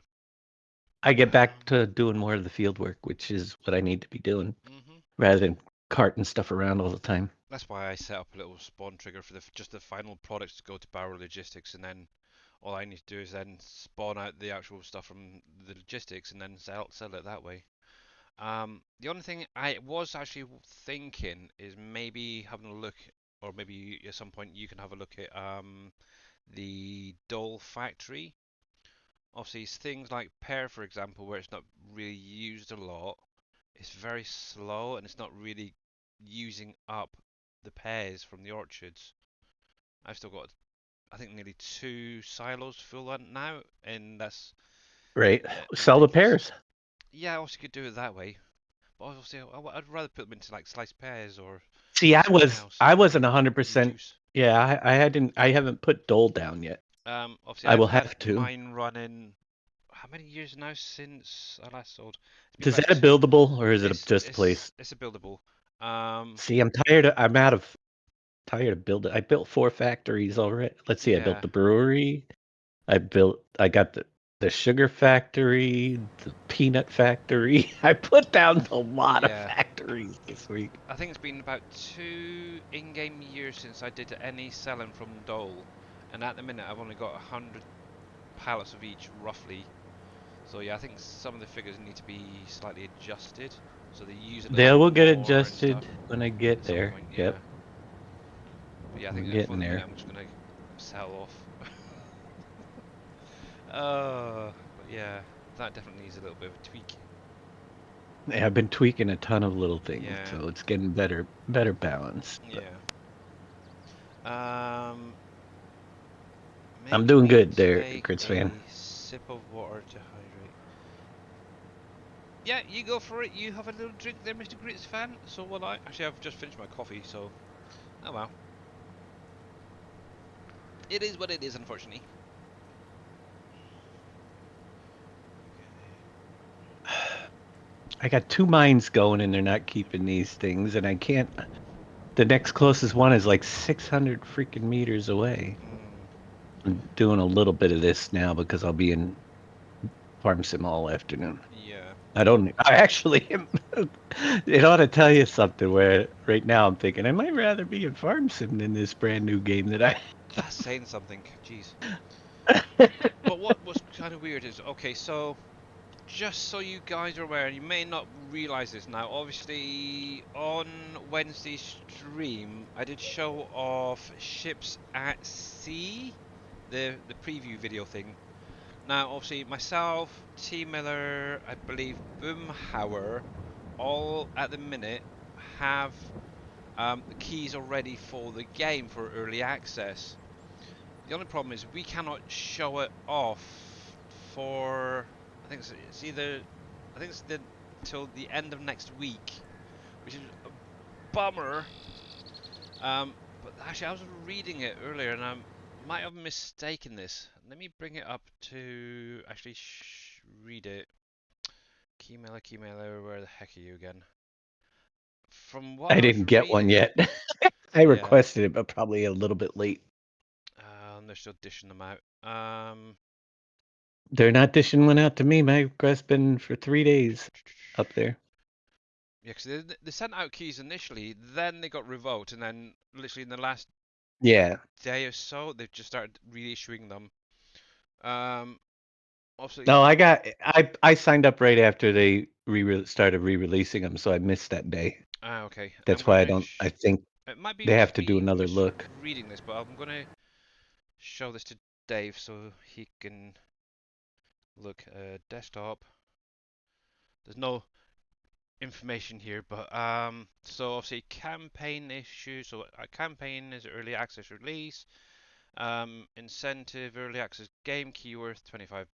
I get back Um. to doing more of the field work, which is what I need to be doing, Mhm. rather than carting stuff around all the time. That's why I set up a little spawn trigger for just the final products to go to Barrow Logistics, and then all I need to do is then spawn out the actual stuff from the logistics, and then sell it that way. The only thing I was actually thinking is maybe having a look, or maybe at some point you can have a look at the Dole factory. Obviously, it's things like pear, for example, where it's not really used a lot. It's very slow, and it's not really using up the pears from the orchards. I've still got, I think, nearly 2 silos full on now, and that's Right. Sell the ridiculous. pears. Yeah, I also could do it that way, but obviously I'd rather put them into like sliced pears or See, something else. I wasn't Give them 100%. juice. Yeah, I haven't put Dole down yet. Obviously I I've will had have to. mine running how many years now since I last sold? It's been Is about that a buildable or is it it's just a it's place? it's a buildable. Um, See, I'm tired of building. I built 4 factories already. Let's see, I built yeah, the brewery. I got the sugar factory, the peanut factory. I put down a lot of yeah. factories this week. I think it's been about 2 in-game years since I did any selling from Dole, and at the minute I've only got 100 pallets of each, roughly. So yeah, I think some of the figures need to be slightly adjusted, so they use a little They bit will get more and adjusted stuff when I get at some there. point. Yeah, Yep, but yeah, I I'm think for getting the minute there. I'm just gonna sell off. But yeah, that definitely needs a little bit of a tweak. Yeah, I've been tweaking a ton of little things, Yeah, so it's getting better balanced. But yeah. Um, I'm Make doing me good there, take Grits fan. a sip of water to hydrate. Yeah, you go for it. You have a little drink there, Mr. Grits fan. So will I. Actually, I've just finished my coffee, so oh well. It is what it is, unfortunately. Okay. I got 2 mines going and they're not keeping these things, and I can't. The next closest one is like 600 freaking meters away. Mm, I'm doing a little bit of this now because I'll be in farm sim all afternoon. yeah. I don't. I actually am. It ought to tell you something. Where right now I'm thinking I might rather be in farm sim than this brand new game that I. That's saying something. Jeez. But what was kind of weird is okay. So just so you guys are aware, you may not realize this now. Obviously, on Wednesday's stream, I did show off ships at sea, the preview video thing. Now, obviously, myself, T Miller, I believe Boomhauer, all at the minute have the keys already for the game for early access. The only problem is we cannot show it off for it's either I think it's till the end of next week, which is a bummer. But actually, I was reading it earlier and I might have mistaken this. Let me bring it up to actually read it. Keymailer, where the heck are you again? From what I I was didn't get one reading, yet. I yeah, requested it, but probably a little bit late. they're still dishing them out. They're not dishing one out to me. My request's been for 3 days up there. Yeah, because they sent out keys initially, then they got revoked, and then literally in the last Yeah. day or so, they've just started reissuing them. Um, obviously, No, I signed up right after they started re-releasing them, so I missed that day. okay. I'm That's why I gonna. don't. I think It might be they have just to do me another look. misreading this, but I'm gonna show this to Dave so he can look. Desktop. There's no information here, but so obviously campaign issue. So a campaign is early access release. Incentive early access game key worth $25.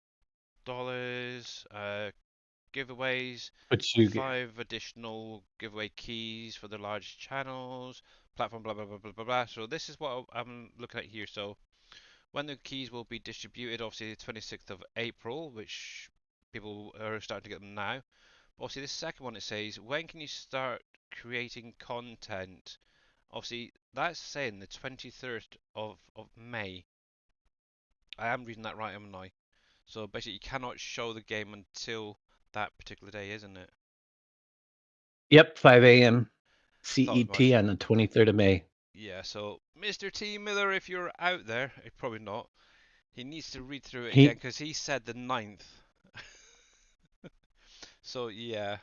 Giveaways, But you get. 5 additional giveaway keys for the large channels. Platform blah blah blah blah blah blah. So this is what I'm looking at here. So when the keys will be distributed, obviously the 26th of April, which people are starting to get them now. Obviously, this second one it says, when can you start creating content obviously that's saying the 23rd of May. I am reading that right, am I? So basically, you cannot show the game until that particular day, isn't it? Yep, 5 a.m. Thought as CET much. on the 23rd of May. Yeah, so Mr. T Miller, if you're out there, probably not. He needs to read through it again He because he said the 9th. So yeah,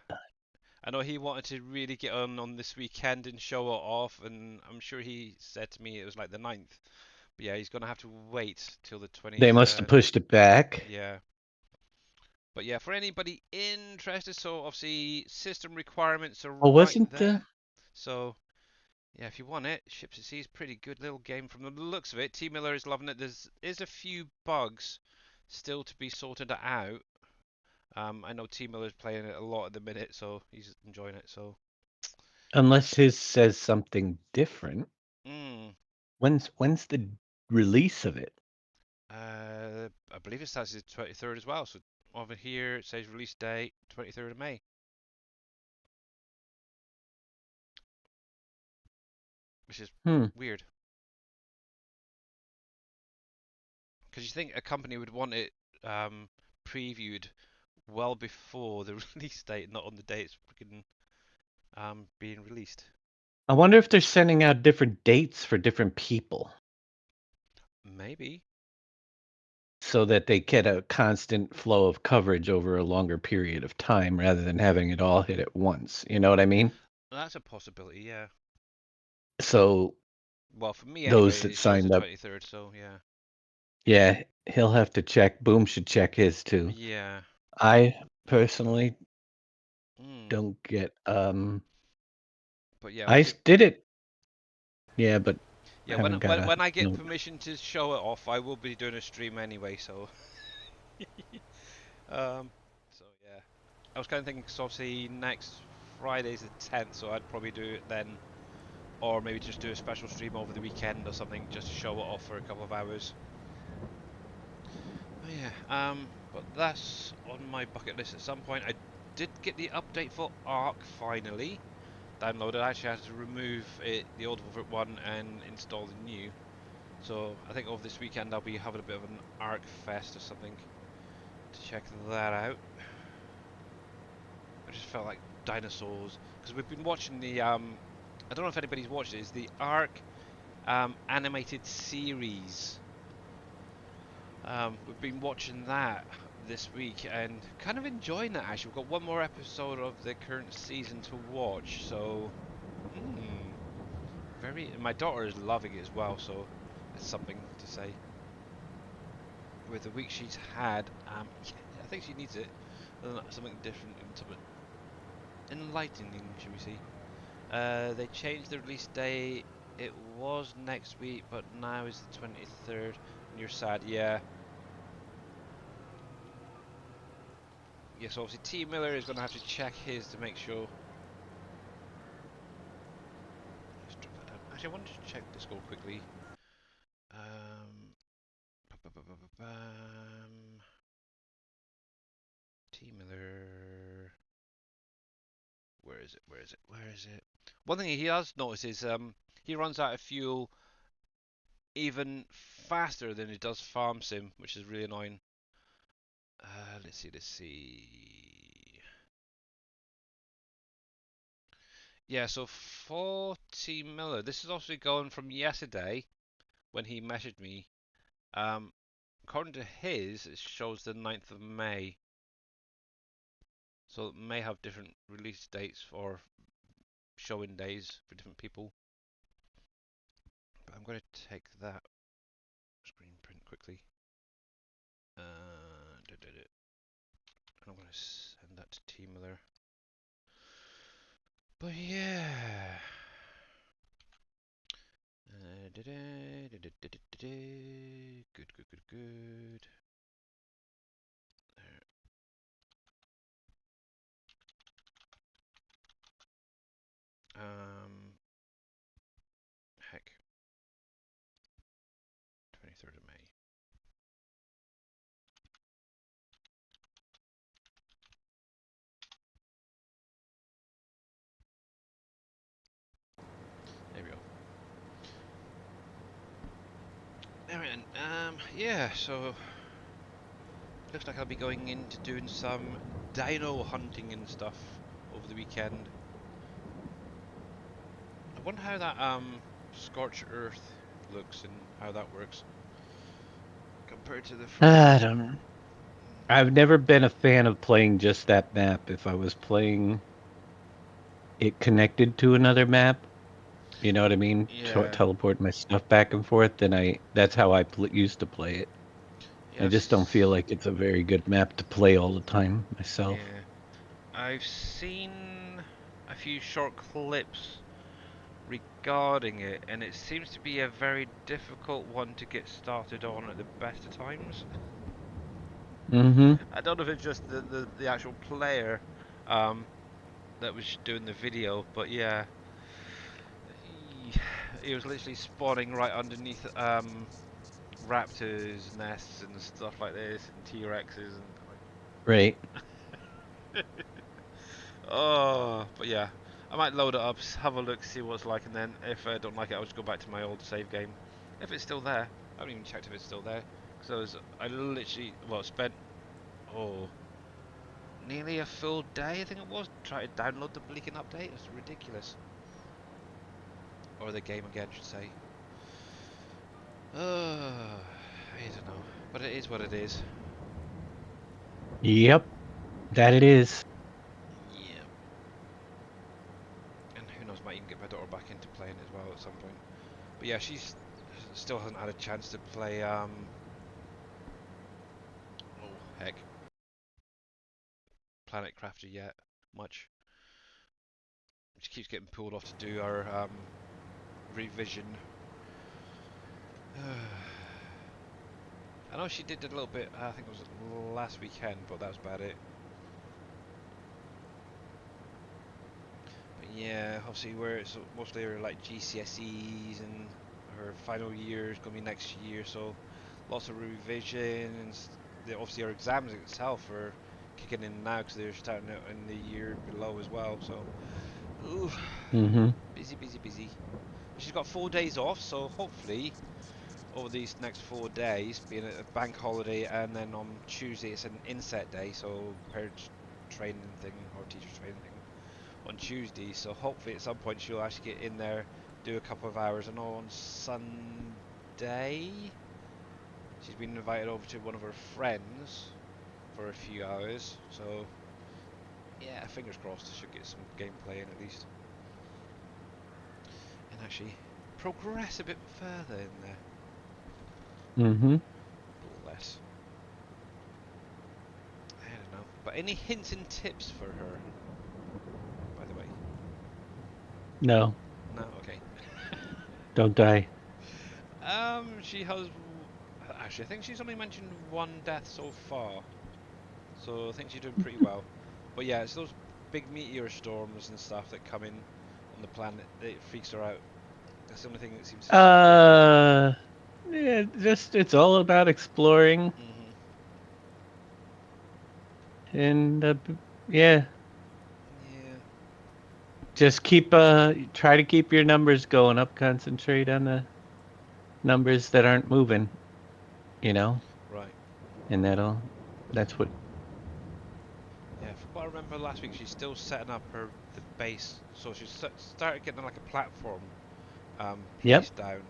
I know he wanted to really get on this weekend and show it off, and I'm sure he said to me it was like the 9th. But yeah, he's gonna have to wait till the They must have 23rd. pushed it back. Yeah. But yeah, for anybody interested, so obviously system requirements are Well, right wasn't there. the So yeah, if you want it, Ships at Sea is pretty good little game from the looks of it. T Miller is loving it. There's is a few bugs still to be sorted out. I know T Miller's playing it a lot at the minute, so he's enjoying it. So, unless his says something different? mm, When's the release of it? I believe it starts the 23rd as well. So over here it says release date 23rd of May, which is Hmm. weird because you think a company would want it previewed well before the release date, not on the day it's freaking being released. I wonder if they're sending out different dates for different people Maybe. so that they get a constant flow of coverage over a longer period of time rather than having it all hit at once. You know what I mean? That's a possibility, yeah. So Well, for me those anyway, that it shows the signed up, 23rd, so yeah. yeah, he'll have to check. Boom should check his too. Yeah. I personally Mm. don't get But yeah, I obviously, did it. Yeah, but yeah. I When haven't got a when I get note. permission to show it off, I will be doing a stream anyway. So, um, so yeah. I was kind of thinking, 'cause obviously next Friday's the 10th, so I'd probably do it then, or maybe just do a special stream over the weekend or something, just to show it off for a couple of hours. Oh yeah. But that's on my bucket list at some point. I did get the update for Ark finally downloaded. I actually had to remove the old one and install the new. So I think over this weekend I'll be having a bit of an Arc Fest or something to check that out. I just felt like dinosaurs because we've been watching the I don't know if anybody's watched it. It's the Arc animated series. We've been watching that this week and kind of enjoying that. Actually, we've got one more episode of the current season to watch. So, very. My daughter is loving it as well. So that's something to say. With the week she's had, I think she needs it. Something different and something enlightening, should we say? They changed the release day. It was next week, but now is the 23rd. And you're sad, yeah. Yes, obviously T Miller is going to have to check his to make sure. Let's drop that down. Actually, I wanted to check Discord quickly. Um, T Miller. Where is it? Where is it? Where is it? One thing he has noticed is he runs out of fuel even faster than it does farm sim, which is really annoying. Let's see, let's see. Yeah, so 40 Miller. This is obviously going from yesterday when he messaged me. Um, according to his, it shows the 9th of May. So it may have different release dates or showing days for different people. But I'm going to take that screen print quickly. I'm going to send that to T Miller. But yeah. Good, good, good, good. There. Um, heck, 23rd of May. There we go. Alright, yeah, so looks like I'll be going into doing some dino hunting and stuff over the weekend. I wonder how that Scorched Earth looks and how that works compared to the I frozen. don't know. I've never been a fan of playing just that map. If I was playing it connected to another map, you know what I mean? Yeah, Teleport my stuff back and forth, then that's how I used to play it. I just don't feel yes, like it's a very good map to play all the time myself. yeah. I've seen a few short clips regarding it, and it seems to be a very difficult one to get started on at the best of times. Mm-hmm. I don't know if it's just the actual player um, that was doing the video, but yeah, he was literally spawning right underneath raptors nests and stuff like this, and T-Rexes and Right. like. Oh, but yeah, I might load it up, have a look, see what it's like, and then if I don't like it, I'll just go back to my old save game. If it's still there, I haven't even checked if it's still there, because I literally spent oh nearly a full day, I think it was, trying to download the bleaking update. It was ridiculous, or the game again, I should say. I don't know, but it is what it is. Yep, that it is. Yeah, and who knows, might even get my daughter back into playing as well at some point. But yeah, she's still hasn't had a chance to play. Oh heck, Planet Crafter yet much. She keeps getting pulled off to do our revision. I know she did a little bit. I think it was last weekend, but that was about it. But yeah, obviously where it's mostly her like GCSEs and her final year is gonna be next year, so lots of revision and obviously her exams itself are kicking in now because they're starting out in the year below as well. So, ooh, Mm-hmm. busy, busy, busy. But she's got 4 days off, so hopefully over these next 4 days, being a bank holiday, and then on Tuesday it's an inset day, so parents training thing or teachers training thing on Tuesday. So hopefully at some point she'll actually get in there, do a couple of hours. I know on Sunday she's been invited over to one of her friends for a few hours. So yeah, fingers crossed she'll get some gameplay in at least, and actually progress a bit further in there. Mm-hmm. Bless. I don't know. But any hints and tips for her, by the way? No, No? Okay. don't die. She has. Actually, I think she's only mentioned one death so far. So I think she's doing pretty well. But yeah, it's those big meteor storms and stuff that come in on the planet that freaks her out. That's the only thing that seems to scare her. Uh, yeah, just it's all about exploring Hmm. and yeah, Yeah. just try to keep your numbers going up. Concentrate on the numbers that aren't moving, you know, Right. and that's what. Yeah, from what I remember last week, she's still setting up the base. So she's started getting like a platform Yep. placed down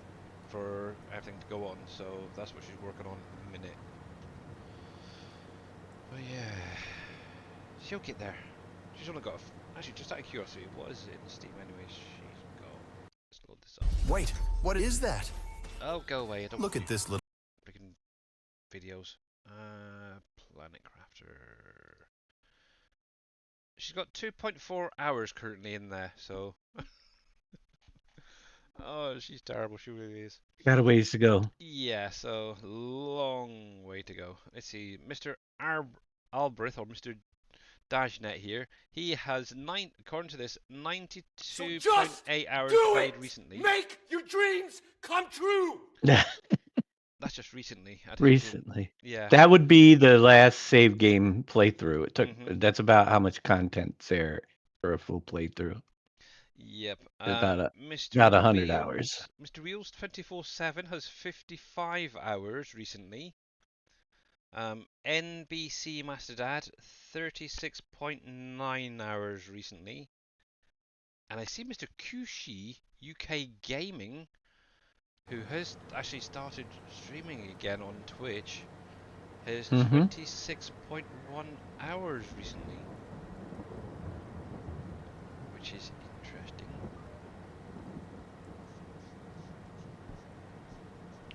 for everything to go on. So that's what she's working on at the minute. But yeah, she'll get there. She's only got actually, just out of curiosity, what is it in Steam anyway? She's got. Let's load this up. Wait, what is that? Oh, go away! I don't want Look you at this little. picking videos. Planet Crafter. She's got 2.4 hours currently in there, so oh, she's terrible. She really is. Got a ways to go. Yeah, so long way to go. Let's see, Mr. Albrith or Mr. Dajnet here. He has according to this, So just 92.8 hours do played it! recently. Make your dreams come true! That's just recently. I'd have to, Recently. yeah. That would be the last save game playthrough. Mhm. That's about how much content's there for a full playthrough. Yep. Mr. about 100 hours. Wheels. Mr. Wheels 24/7 has 55 hours recently. NBC Master Dad 36.9 hours recently. And I see Mr. Kushi UK Gaming, who has actually started streaming again on Twitch, has Mm-hmm. 26.1 hours recently, which is interesting.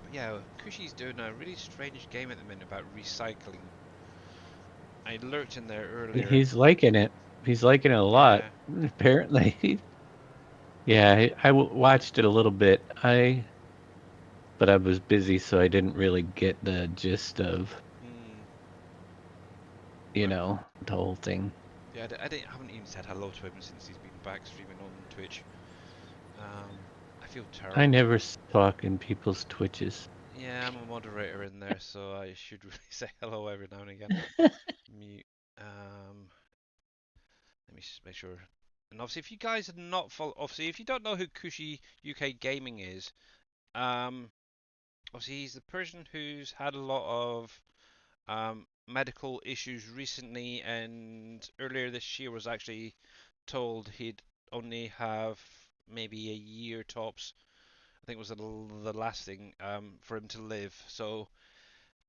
But yeah, Kushi's doing a really strange game at the minute about recycling. I lurked in there earlier. He's liking it. He's liking it a lot. Yeah. Apparently. Yeah, I watched it a little bit. But I was busy, so I didn't really get the gist of, Hmm. you know, the whole thing. Yeah, I haven't even said hello to him since he's been back streaming on Twitch. I feel I terrible. never talk in people's Twitches. Yeah, I'm a moderator in there, so I should really say hello every now and again. Mute. Um, Let me just make sure. And obviously, if you guys are not follow, obviously, if you don't know who Kushi UK Gaming is, um, obviously he's the person who's had a lot of medical issues recently, and earlier this year was actually told he'd only have maybe a year tops. I think was the last thing for him to live. So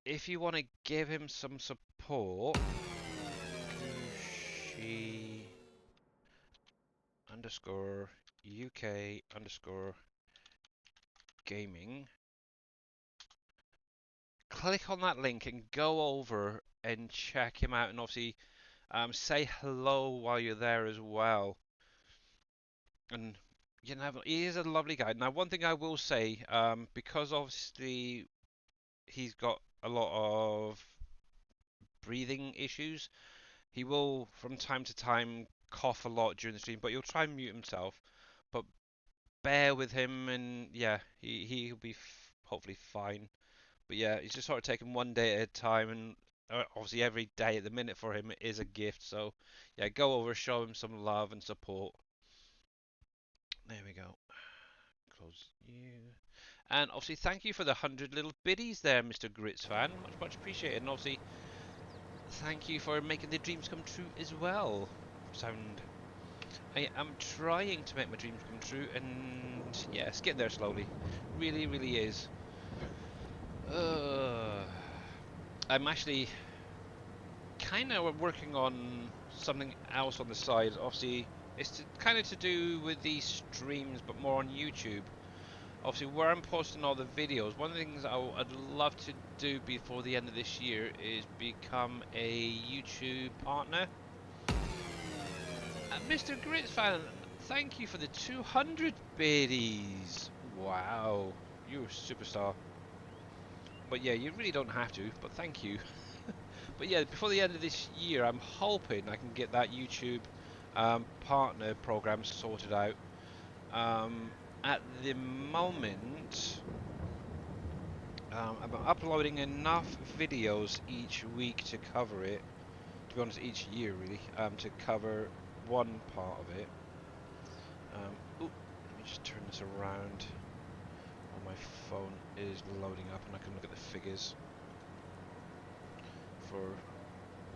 if you want to give him some support, Kushi underscore UK underscore gaming. Click on that link and go over and check him out, and obviously say hello while you're there as well. And you know, he is a lovely guy. Now, one thing I will say, because obviously he's got a lot of breathing issues, he will from time to time cough a lot during the stream, but he'll try and mute himself. But bear with him, and yeah, he'll be hopefully fine. But yeah, he's just sort of taking one day at a time, and obviously every day at the minute for him is a gift. So yeah, go over, show him some love and support. There we go. Close you. And obviously, thank you for the 100 little biddies there, Mr. Grits fan. Much appreciated. And obviously, thank you for making the dreams come true as well. Sound. I am trying to make my dreams come true, and yeah, it's getting there slowly. Really, really is. Uh, I'm actually kind of working on something else on the side. Obviously, it's kind of to do with these streams, but more on YouTube. Obviously, where I'm posting all the videos, one of the things I'd love to do before the end of this year is become a YouTube partner. Mr. Grits fan, thank you for the 200 biddies. Wow, you're a superstar. But yeah, you really don't have to, but thank you. But yeah, before the end of this year, I'm hoping I can get that YouTube partner program sorted out. At the moment, I'm uploading enough videos each week to cover it. To be honest, each year really, to cover one part of it. Ooh, let me just turn this around while my phone is loading up, and I can look at the figures for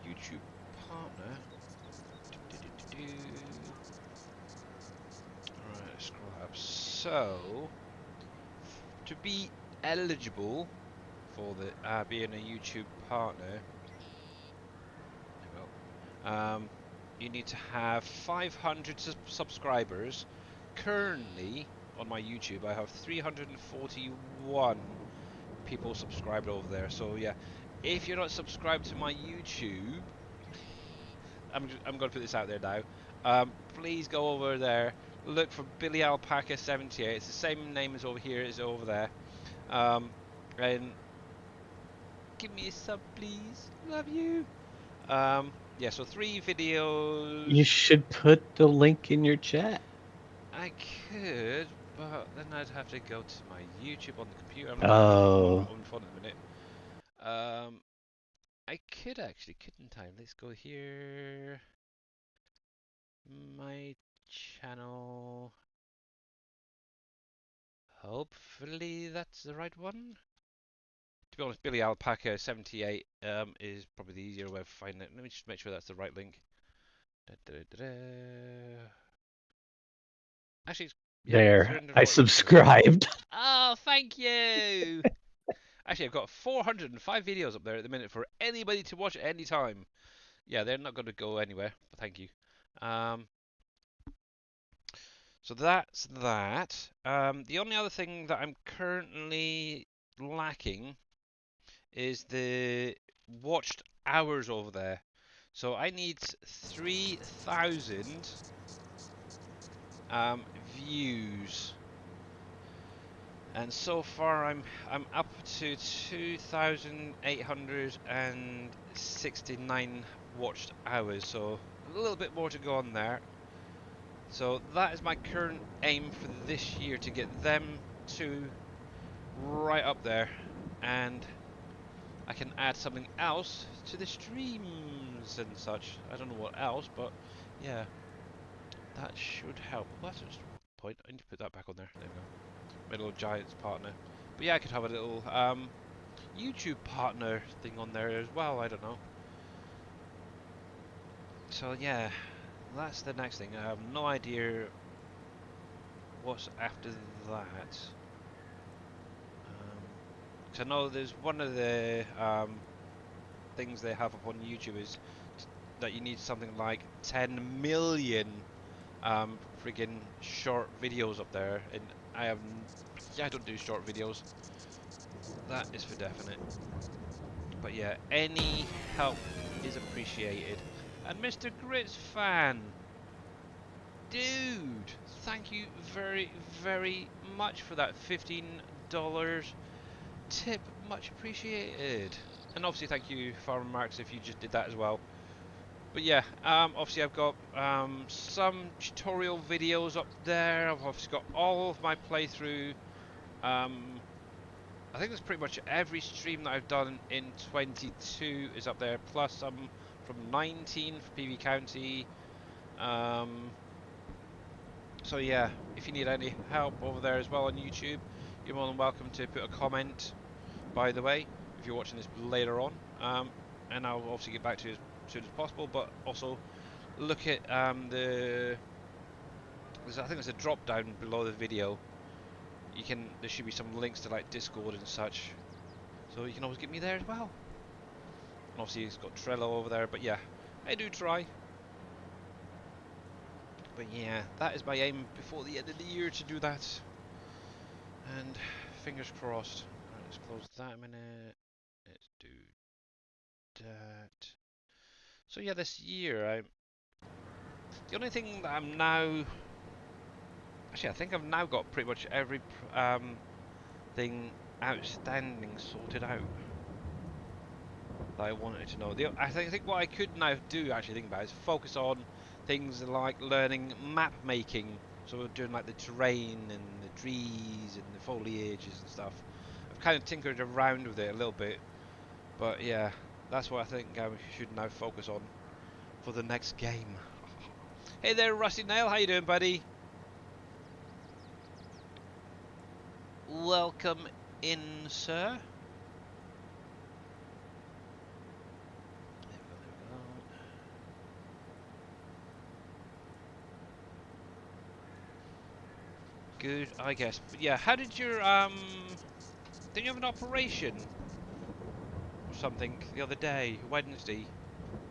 YouTube partner. Alright, scroll up. So, to be eligible for the being a YouTube partner, you need to have 500 subscribers. Currently, on my YouTube, I have 341 people subscribed over there. So yeah, if you're not subscribed to my YouTube, I'm going to put this out there now. Please go over there. Look for Billy Alpaca 78. It's the same name as over here as over there. And give me a sub, please. Love you. Yeah. So 3 You videos. should put the link in your chat. I could, but then I'd have to go to my YouTube on the computer. I'm not on Oh, on phone at the minute. Um, I could actually, couldn't I? Let's go here. My channel. Hopefully that's the right one. To be honest, Billy Alpaca 78 is probably the easier way of finding it. Let me just make sure that's the right link. Da, da, da, da. Actually, yeah, There, I subscribed. Oh, thank you. Actually, I've got 405 videos up there at the minute for anybody to watch at any time. Yeah, they're not going to go anywhere, but thank you. So that's that. The only other thing that I'm currently lacking is the watched hours over there. So I need 3,000 views, and so far I'm up to 2,869 watched hours. So a little bit more to go on there. So that is my current aim for this year, to get them two right up there, and I can add something else to the streams and such. I don't know what else, but yeah, that should help. Well, that's just a point. I need to put that back on there. There we go. My little Giants partner. But yeah, I could have a little YouTube partner thing on there as well. I don't know. So yeah, that's the next thing. I have no idea what's after that. Because I know there's one of the things they have up on YouTube is that you need something like 10 million friggin' short videos up there, and I don't do short videos. That is for definite. But yeah, any help is appreciated. And Mr. Grits fan, dude, thank you very, very much for that $15 tip, much appreciated. And obviously thank you Farmer Marks if you just did that as well. But yeah, obviously I've got some tutorial videos up there. I've obviously got all of my playthrough. I think that's pretty much every stream that I've done in 22 is up there, plus some from 19 for PV County. So yeah, if you need any help over there as well on YouTube, you're more than welcome to put a comment, by the way, if you're watching this later on. And I'll obviously get back to you as soon as possible, but also look at I think there's a drop down below the video. There should be some links to like Discord and such, so you can always get me there as well. And obviously it's got Trello over there, but yeah, I do try. But yeah, that is my aim before the end of the year, to do that. And fingers crossed. Right, let's close that a minute. Let's do that. So yeah, this year the only thing that I'm now, actually I think I've now got pretty much every thing outstanding sorted out that I wanted to know. I think what I could now do, actually think about, is focus on things like learning map making. So we're doing like the terrain and the trees and the foliages and stuff. I've kind of tinkered around with it a little bit, but yeah, that's what I think I should now focus on for the next game. Hey there, Rusty Nail, how you doing, buddy? Welcome in, sir. Good, I guess. But yeah, how did your did you have an operation or something the other day, Wednesday?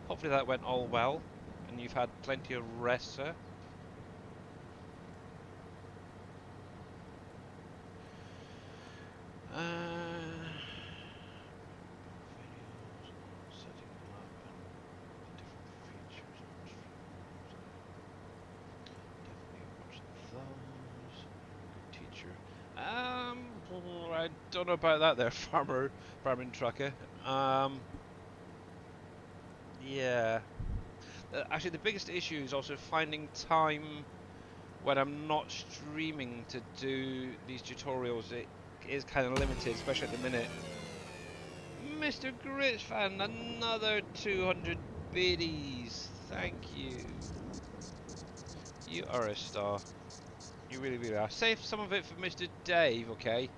Hopefully that went all well, and you've had plenty of rest, sir. I don't know about that there, farming trucker. Yeah. Actually, the biggest issue is also finding time when I'm not streaming to do these tutorials. It is kind of limited, especially at the minute. Mr. Grits fan, another 200 biddies. Thank you. You are a star. You really, really are. Save some of it for Mr. Dave, okay?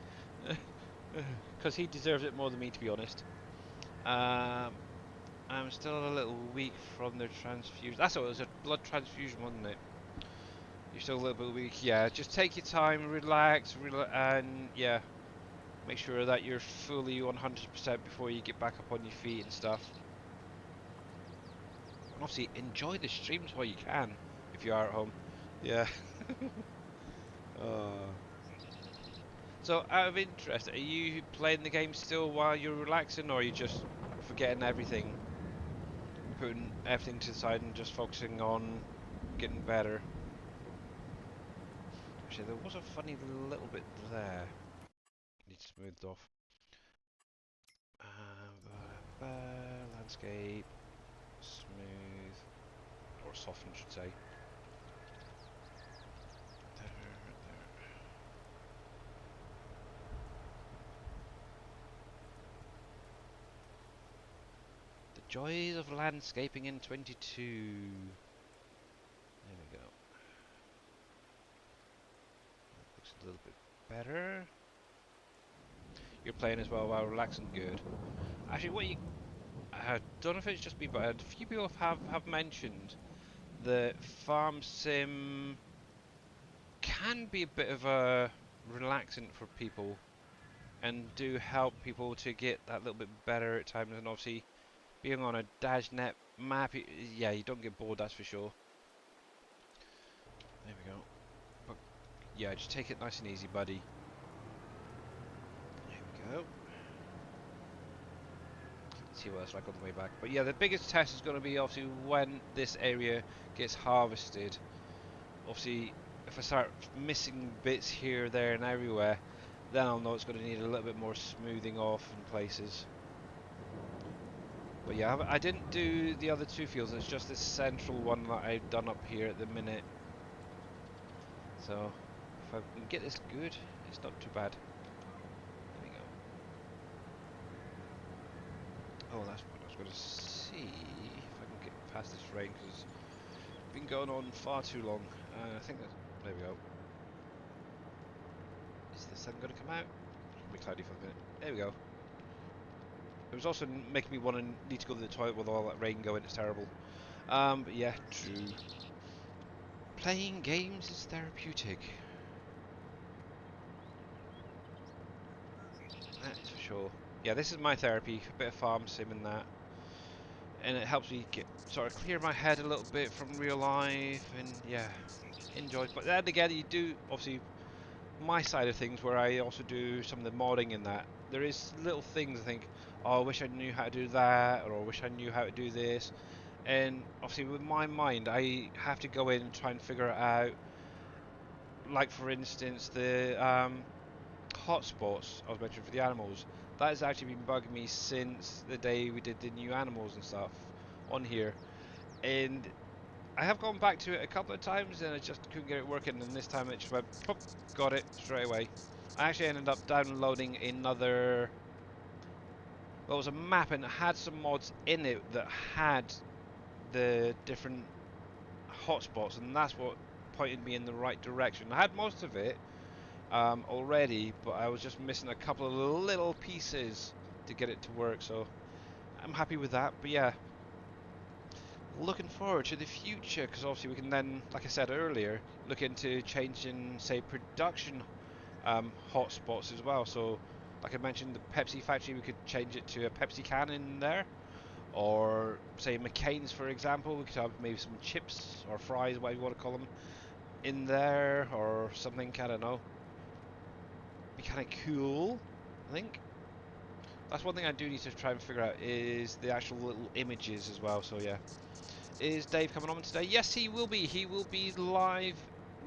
Because he deserves it more than me, to be honest. I'm still a little weak from the transfusion. That's what it was, a blood transfusion, wasn't it? You're still a little bit weak. Yeah, just take your time, relax, and yeah, make sure that you're fully 100% before you get back up on your feet and stuff. And obviously, enjoy the streams while you can, if you are at home. Yeah. uh. So, out of interest, are you playing the game still while you're relaxing, or are you just forgetting everything, putting everything to the side and just focusing on getting better? Actually, there was a funny little bit there. Needs smoothed off. Landscape, smooth, or soften, I should say. There, there. The joys of landscaping in 22. There we go. Looks a little bit better. You're playing as well while relaxing, good. Actually, what you I don't know if it's just me, but a few people have mentioned that farm sim can be a bit of a relaxant for people and do help people to get that little bit better at times. And obviously, being on a DashNet map, yeah, you don't get bored, that's for sure. There we go. But yeah, just take it nice and easy, buddy. There we go. See what it's like on the way back. But yeah, the biggest test is going to be obviously when this area gets harvested. Obviously, if I start missing bits here, there and everywhere, then I'll know it's going to need a little bit more smoothing off in places. But yeah, I didn't do the other two fields, it's just this central one that I've done up here at the minute. So, if I can get this good, it's not too bad. There we go. Oh, that's what I was going to see, if I can get past this rain, because it's been going on far too long. I think that, there we go. Is the sun going to come out? It's going to be cloudy for a minute. There we go. It was also making me want to need to go to the toilet with all that rain going. It's terrible. But yeah, true. Playing games is therapeutic. That is for sure. Yeah, this is my therapy. A bit of farm sim and that, and it helps me get sort of clear my head a little bit from real life, and yeah, enjoy. But then again, you do obviously my side of things where I also do some of the modding in that. There is little things I think, oh, I wish I knew how to do that, or I wish I knew how to do this. And obviously with my mind, I have to go in and try and figure it out. Like for instance, the hotspots I was mentioning for the animals. That has actually been bugging me since the day we did the new animals and stuff on here. And I have gone back to it a couple of times and I just couldn't get it working, and this time it just went, pop, got it straight away. I actually ended up downloading another, well, it was a map and it had some mods in it that had the different hotspots, and that's what pointed me in the right direction. I had most of it already, but I was just missing a couple of little pieces to get it to work, so I'm happy with that. But yeah, looking forward to the future, because obviously we can then, like I said earlier, look into changing, say, production hotspots as well. So, like I mentioned, the Pepsi factory, we could change it to a Pepsi can in there, or say McCain's, for example, we could have maybe some chips or fries, whatever you want to call them, in there, or something. I don't know. Be kind of cool, I think. That's one thing I do need to try and figure out is the actual little images as well. So yeah. Is Dave coming on today? Yes, he will be. He will be live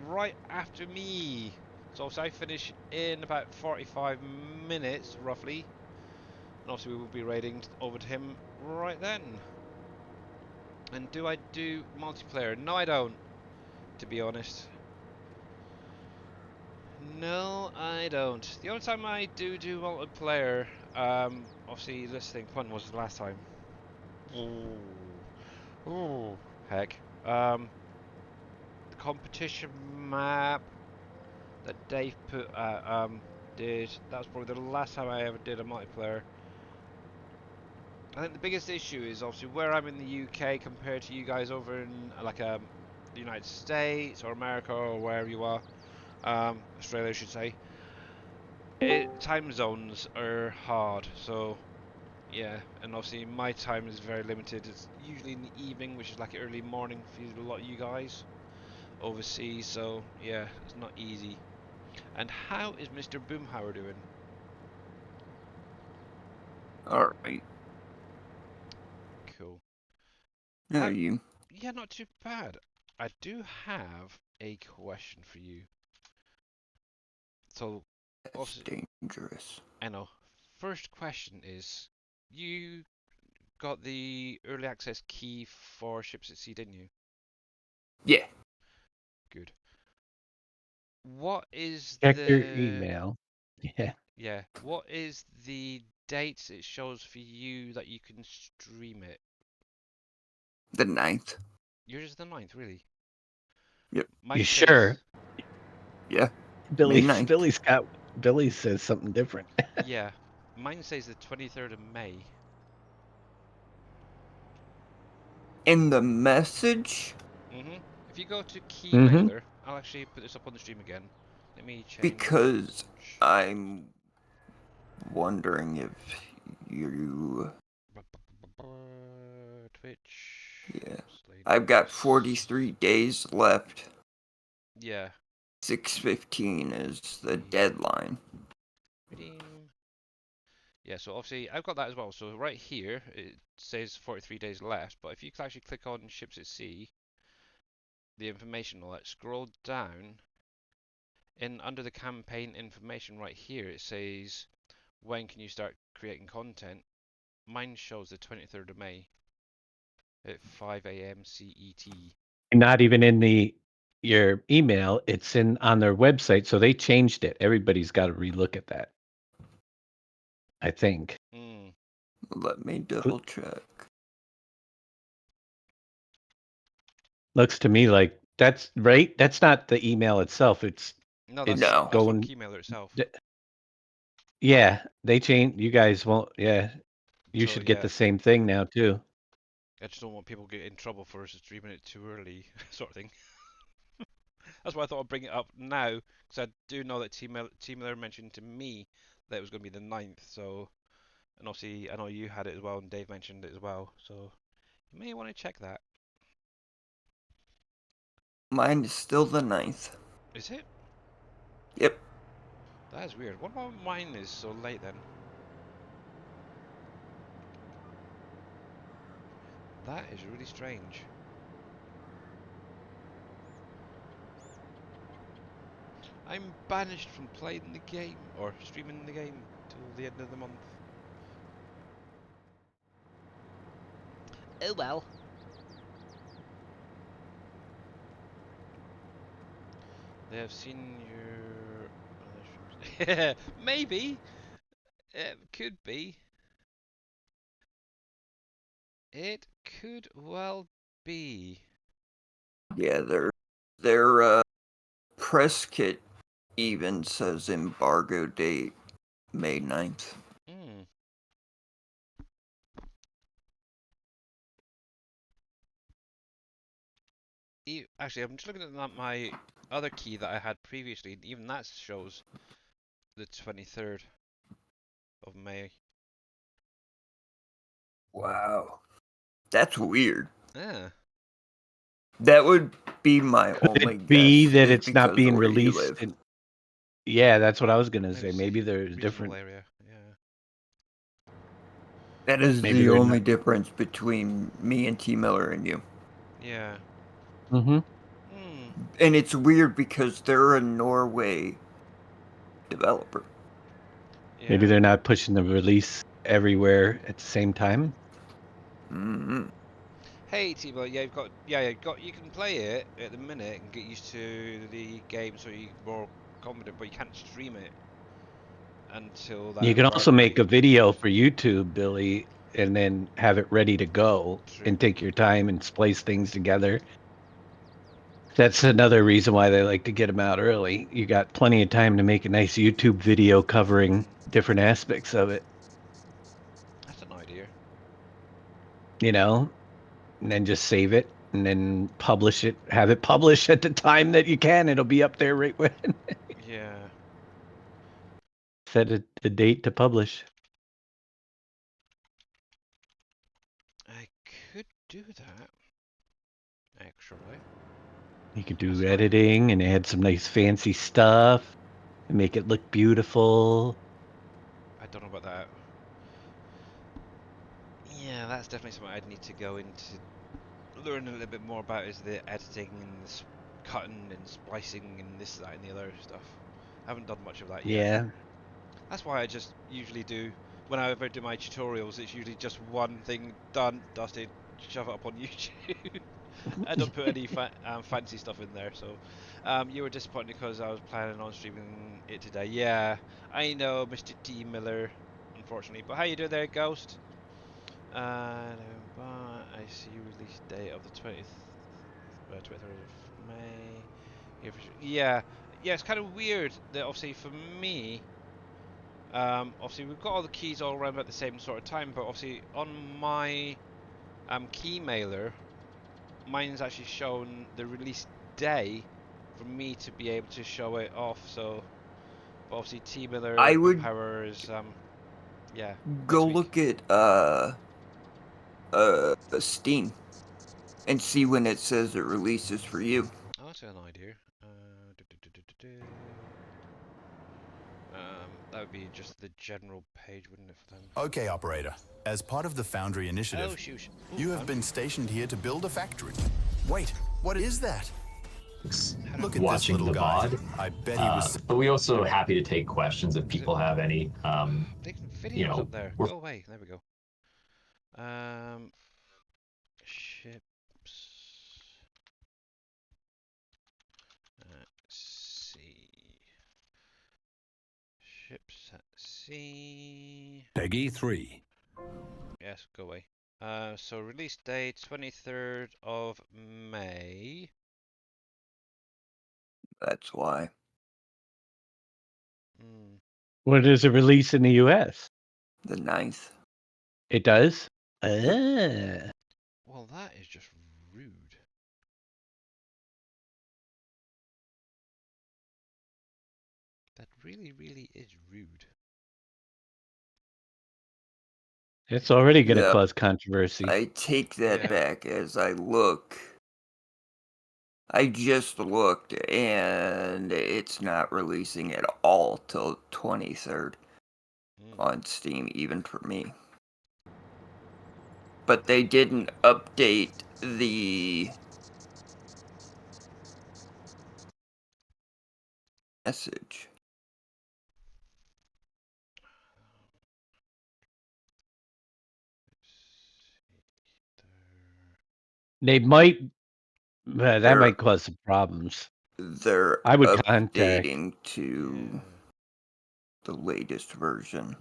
right after me. So I finish in about 45 minutes, roughly. And obviously we will be raiding over to him right then. And do I do multiplayer? No, I don't, to be honest. No, I don't. The only time I do multiplayer, obviously, let's think, when was the last time? Ooh. Ooh. Heck. competition map that Dave put did. That was probably the last time I ever did a multiplayer. I think the biggest issue is obviously where I'm in the UK compared to you guys over in like the United States or America or wherever you are, Australia I should say. Time zones are hard, so yeah, and obviously my time is very limited. It's usually in the evening, which is like early morning for a lot of you guys overseas, so yeah, it's not easy. And how is Mr. Boomhauer doing? Alright. Cool. How are you? Yeah, not too bad. I do have a question for you. So, That's obviously, dangerous. I know. First question is, you got the early access key for Ships at Sea, didn't you? Yeah. Good. What is Check your the email. Yeah. yeah? What is the dates it shows for you that you can stream it? The 9th. Yours is the 9th, really? Yep. Mine You says sure? Yeah. May Billy 9th. Billy says something different. yeah. Mine says the 23rd of May. In the message, If you go to key Mm-hmm. mailer, I'll actually put this up on the stream again. Let me change. because I'm wondering if you... Twitch. Yeah. Slade I've got Voice. 43 days left. Yeah. 6:15 is the Redeem. deadline. Redeem. Yeah, so obviously I've got that as well. So right here it says 43 days left, but if you actually click on ships at sea, the information will scroll down, and under the campaign information right here it says when can you start creating content. Mine shows the 23rd of May at 5 a.m. CET. Not even in your email. It's on their website, so they changed it. Everybody's got to relook at that, I think. Mm. Let me double check. Looks to me like that's right. That's not the email itself. No, It's No. that's from going. Keymailer itself. Yeah, they changed. You guys won't. Yeah, you So should get yeah, the same thing now too. I just don't want people to get in trouble for streaming it too early, sort of thing. That's why I thought I'd bring it up now, because I do know that T-Miller mentioned to me that it was going to be the 9th, so, and obviously I know you had it as well, and Dave mentioned it as well, so you may want to check that. Mine is still the 9th. Is it? Yep. That is weird. What about mine is so late then? That is really strange. I'm banished from playing the game, or streaming the game, till the end of the month. Oh well. They have seen your other streams. Maybe. It could be. It could well be. Yeah, their press kit even says embargo date May 9th. Hmm. Actually, I'm just looking at my other key that I had previously, and even that shows the 23rd of May. Wow. That's weird. Yeah. That would be my Could only it be guess that is it's not because of being where you released? live. Mm. Yeah, that's what I was gonna Maybe say. it's Maybe there's reasonable different. area. Yeah. That is Maybe the they're only not. difference between me and T. Miller and you. Yeah. Mm-hmm. Hmm. And it's weird because they're a Norway developer. Maybe Yeah. they're not pushing the release everywhere at the same time. Mm-hmm. Hey, Timo. You can play it at the minute and get used to the game, so you're more confident, but you can't stream it until that You can also embargo make date. a video for YouTube, Billy, and then have it ready to go True. and take your time and splice things together. That's another reason why they like to get them out early. You got plenty of time to make a nice YouTube video covering different aspects of it, That's an idea. you know, and then just save it and then publish it. Have it published at the time that you can. It'll be up there right when. Yeah. Set a date to publish. I could do that. Actually. You could That's do an idea. editing and add some nice fancy stuff and make it look beautiful. I don't know about that. Yeah, that's definitely something I'd need to go into learn a little bit more about is the editing and the cutting and splicing and this, that, and the other stuff. I haven't done much of that yet. Yeah. That's why I just usually do, when I ever do my tutorials, it's usually just one thing done, dusted, shove it up on YouTube. I don't put any fancy stuff in there. So, you were disappointed because I was planning on streaming it today. Yeah, I know, Mr. T Miller, unfortunately. But how you doing there, Ghost? I see release date of the 23rd of May. Yeah, yeah, it's kind of weird that obviously for me, obviously we've got all the keys all around about the same sort of time, but obviously on my key mailer, mine's actually shown the release day for me to be able to show it off. So, but obviously T Miller I Boom would Power is yeah, go next week. look at Steam and see when it says it releases for you. Oh, that's an idea. That would be just the general page, wouldn't it, for them? Okay, operator. As part of the Foundry initiative, Oh, shoot. Ooh, you have been stationed here to build a factory. Wait, what is that? Look at this Watching little the guy. VOD. I bet he was. But we also happy to take questions if Is it people have any. taking You videos know, up there? we're Go away. There we go. Ships at sea. Ships at sea. Peggy 3. Yes, go away. So release date 23rd of May. That's why. Mm. When does it release in the US? The 9th. It does? Yep. Ah. Well, that is just rude. That really, really is rude. It's already going to Yeah, cause controversy. I take that Yeah. back as I look. I just looked and it's not releasing at all till 23rd Mm. on Steam, even for me. But they didn't update the message. They might, that They're might cause some problems. they're I would contact, updating to Yeah. the latest version.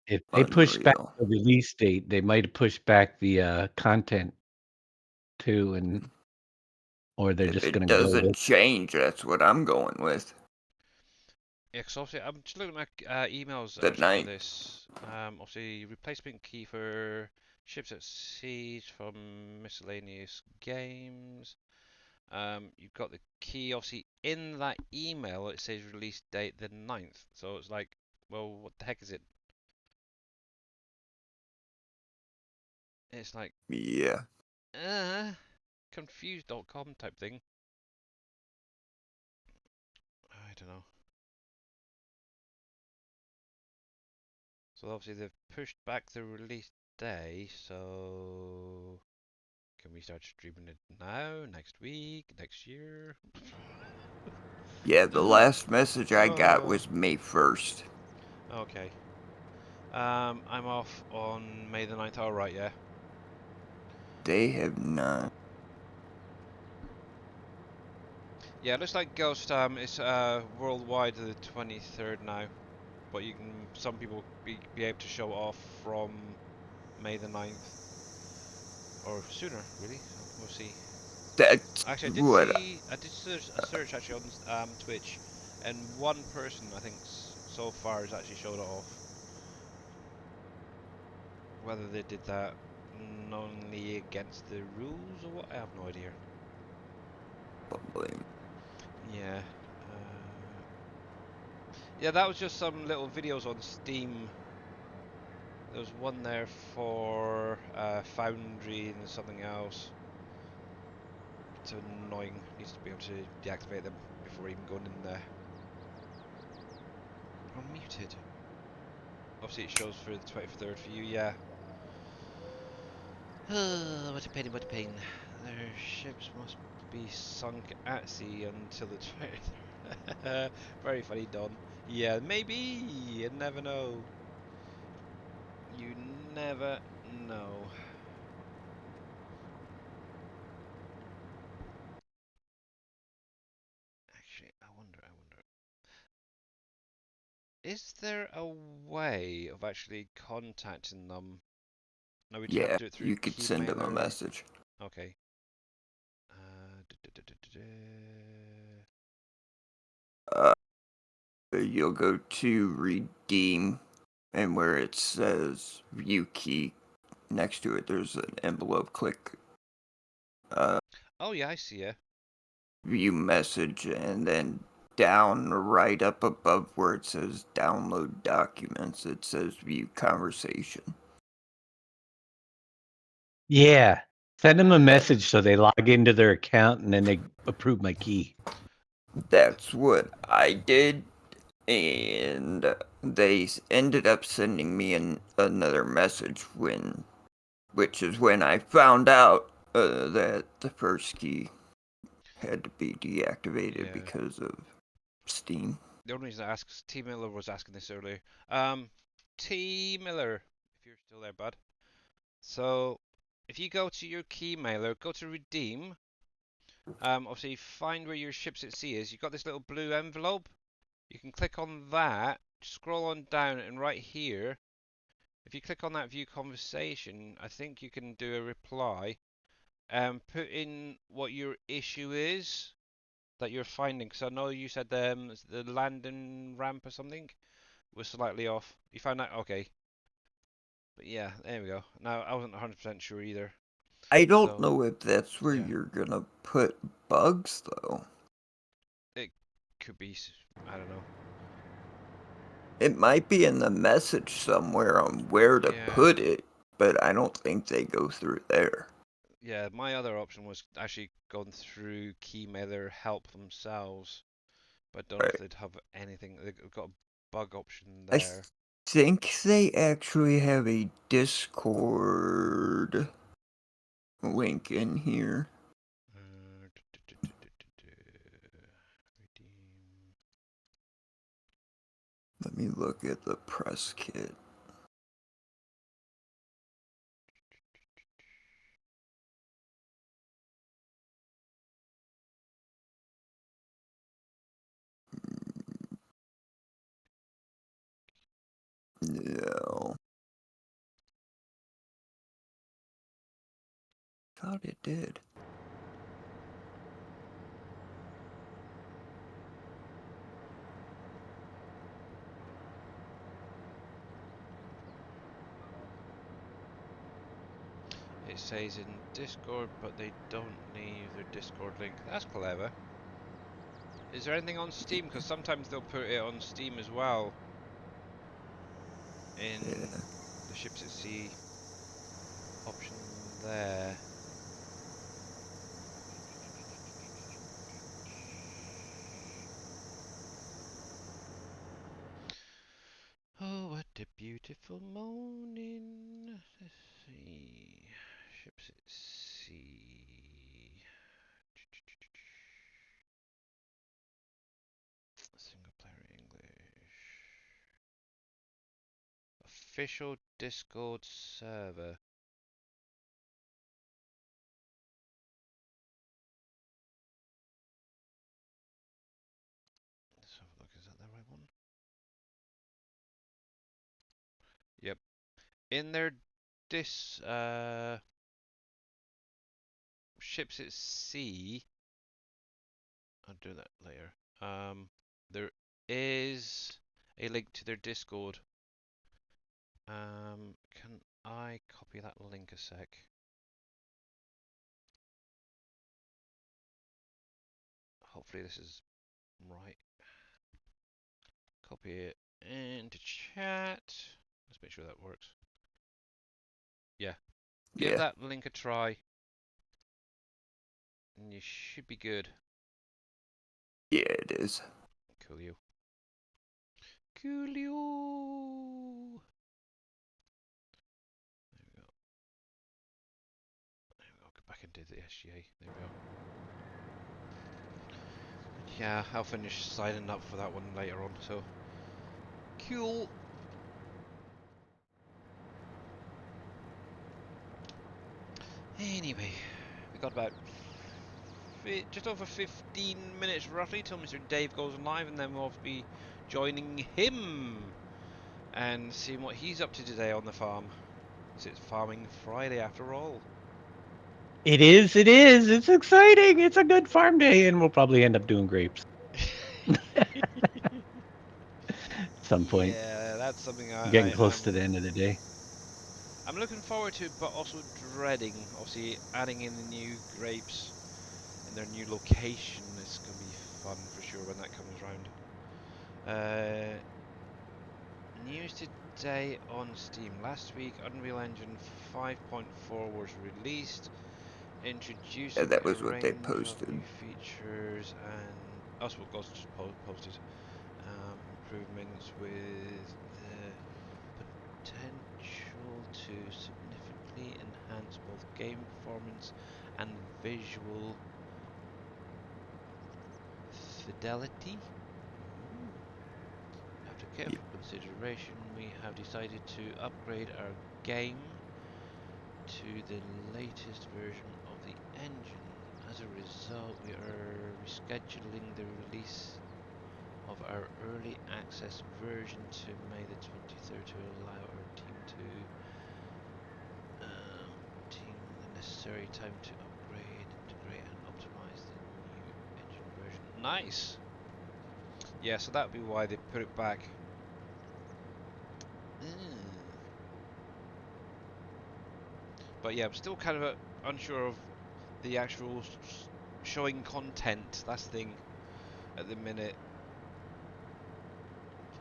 if they push back Unreal. the release date, they might push back the content too, or they're If just it going to go doesn't with. change, that's what I'm going with. Yeah, 'cause obviously I'm just looking at my emails The actually for 9th. this. Obviously replacement key for ships at sea from miscellaneous games. You've got the key obviously in that email. It says release date the 9th. So it's like, well, what the heck is it? It's like, Yeah. uh, confused.com type thing. I don't know. So obviously they've pushed back the release day, so can we start streaming it now, next week, next year? Yeah, the last message I got Oh, was May 1st. okay. I'm off on May the 9th. All right, yeah. They have not. Yeah, it looks like Ghost is worldwide the 23rd now, but you can some people be able to show it off from May the 9th or sooner, really. So we'll see. That's Actually, what. I did search a search actually on Twitch, and one person I think so far has actually showed it off. Whether they did that knowingly against the rules or what, I have no idea. Probably. Yeah. Yeah, that was just some little videos on Steam. There was one there for Foundry and something else. It's annoying. Needs to be able to deactivate them before even going in there. Unmuted. Obviously it shows for the 23rd for you, yeah. What a pain, what a pain. Their ships must be sunk at sea until the 23rd. Very funny, Don. Yeah, maybe. You never know. You never know. Actually, I wonder. Is there a way of actually contacting them? No, we just have Yeah, to do it through you could send them a Keymailer. message. Okay. Uh, you'll go to redeem, and where it says view key, next to it there's an envelope. Click Oh yeah, I see ya. view message, and then down right up above where it says download documents, it says view conversation. Yeah. Send them a That, message so they log into their account and then they approve my key. that's what I did, and they ended up sending me another message which is when I found out that the first key had to be deactivated Yeah. because of Steam. The only reason I asked is T Miller was asking this earlier. T Miller, if you're still there, bud. So, if you go to your Keymailer, go to redeem. Obviously find where your ships at sea is. You've got this little blue envelope. You can click on that. Scroll on down, and right here, if you click on that view conversation, I think you can do a reply. Put in what your issue is that you're finding. Because I know you said the landing ramp or something was slightly off. You found that? Okay. But yeah, there we go. Now, I wasn't 100% sure either. I don't So, know if that's where yeah. you're gonna put bugs, though. It could be, I don't know. It might be in the message somewhere on where to Yeah. put it, but I don't think they go through there. Yeah, my other option was actually going through Keymailer help themselves. But I don't know if Right. they'd have anything. They've got a bug option I there. think they actually have a Discord link in here. Redeem. Let me look at the press kit. No. Thought it did. It says in Discord, but they don't leave their Discord link. That's clever. Is there anything on Steam? Because sometimes they'll put it on Steam as well. In Yeah. the ships at sea option there. Oh, what a beautiful morning. Let's see. Ships at sea. Single player English. Official Discord server. Let's have a look. Is that the right one? Yep. In their ships at sea. I'll do that later. There is a link to their Discord. Can I copy that link a sec? Hopefully this is right. Copy it into chat. Let's make sure that works. Yeah. Give Yeah. that link a try. And you should be good. Yeah, it is. Coolio. Coolio. There we go. There we go. Go back into the SGA. There we go. Yeah, I'll finish signing up for that one later on, so. Cool. Anyway, we got about just over 15 minutes roughly till Mr. Dave goes live, and then we'll be joining him and seeing what he's up to today on the farm. Because it's Farming Friday after all. It is. It is. It's exciting. It's a good farm day, and we'll probably end up doing grapes at some point. Yeah, that's something Getting I close am. to the end of the day. I'm looking forward to, but also dreading. Obviously, adding in the new grapes in their new location is going to be fun for sure when that comes round. News today on Steam. Last week, Unreal Engine 5.4 was released, Yeah, introducing that a was what they range of posted. new features and that's what Ghost just posted. Improvements with the potential to significantly enhance both game performance and visual fidelity. After Yeah, careful consideration, we have decided to upgrade our game to the latest version of the engine. As a result, we are rescheduling the release of our early access version to May the 23rd to allow our team the necessary time to upgrade, integrate and optimize the new engine version. Nice! Yeah, so that would be why they put it back. But yeah, I'm still kind of unsure of the actual showing content. That's the thing at the minute.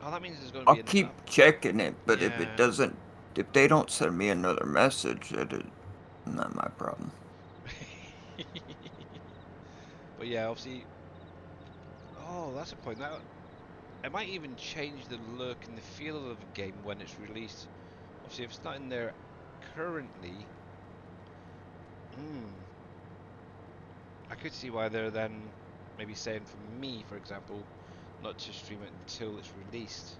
Oh, that means there's going to I'll be an keep up. checking it, but if it Yeah. doesn't, if they don't send me another message, it is not my problem. But yeah, obviously. Oh, that's a point. That it might even change the look and the feel of a game when it's released. Obviously, if it's not in there currently, I could see why they're then maybe saying for me, for example, not to stream it until it's released.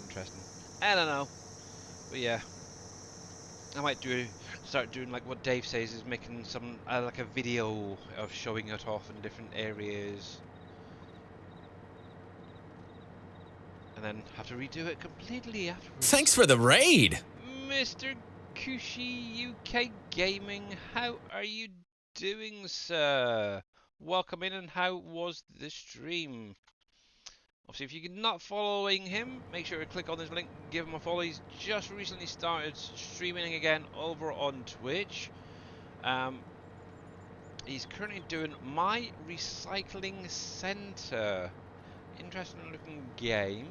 Interesting. I don't know, but yeah, I might start doing like what Dave says, is making some like a video of showing it off in different areas, and then have to redo it completely afterwards. Thanks for the raid. Mr. Kushi UK Gaming, how are you doing, sir? Welcome in, and how was the stream? Obviously, if you're not following him, make sure to click on this link and give him a follow. He's just recently started streaming again over on Twitch. He's currently doing My Recycling Center. Interesting looking game.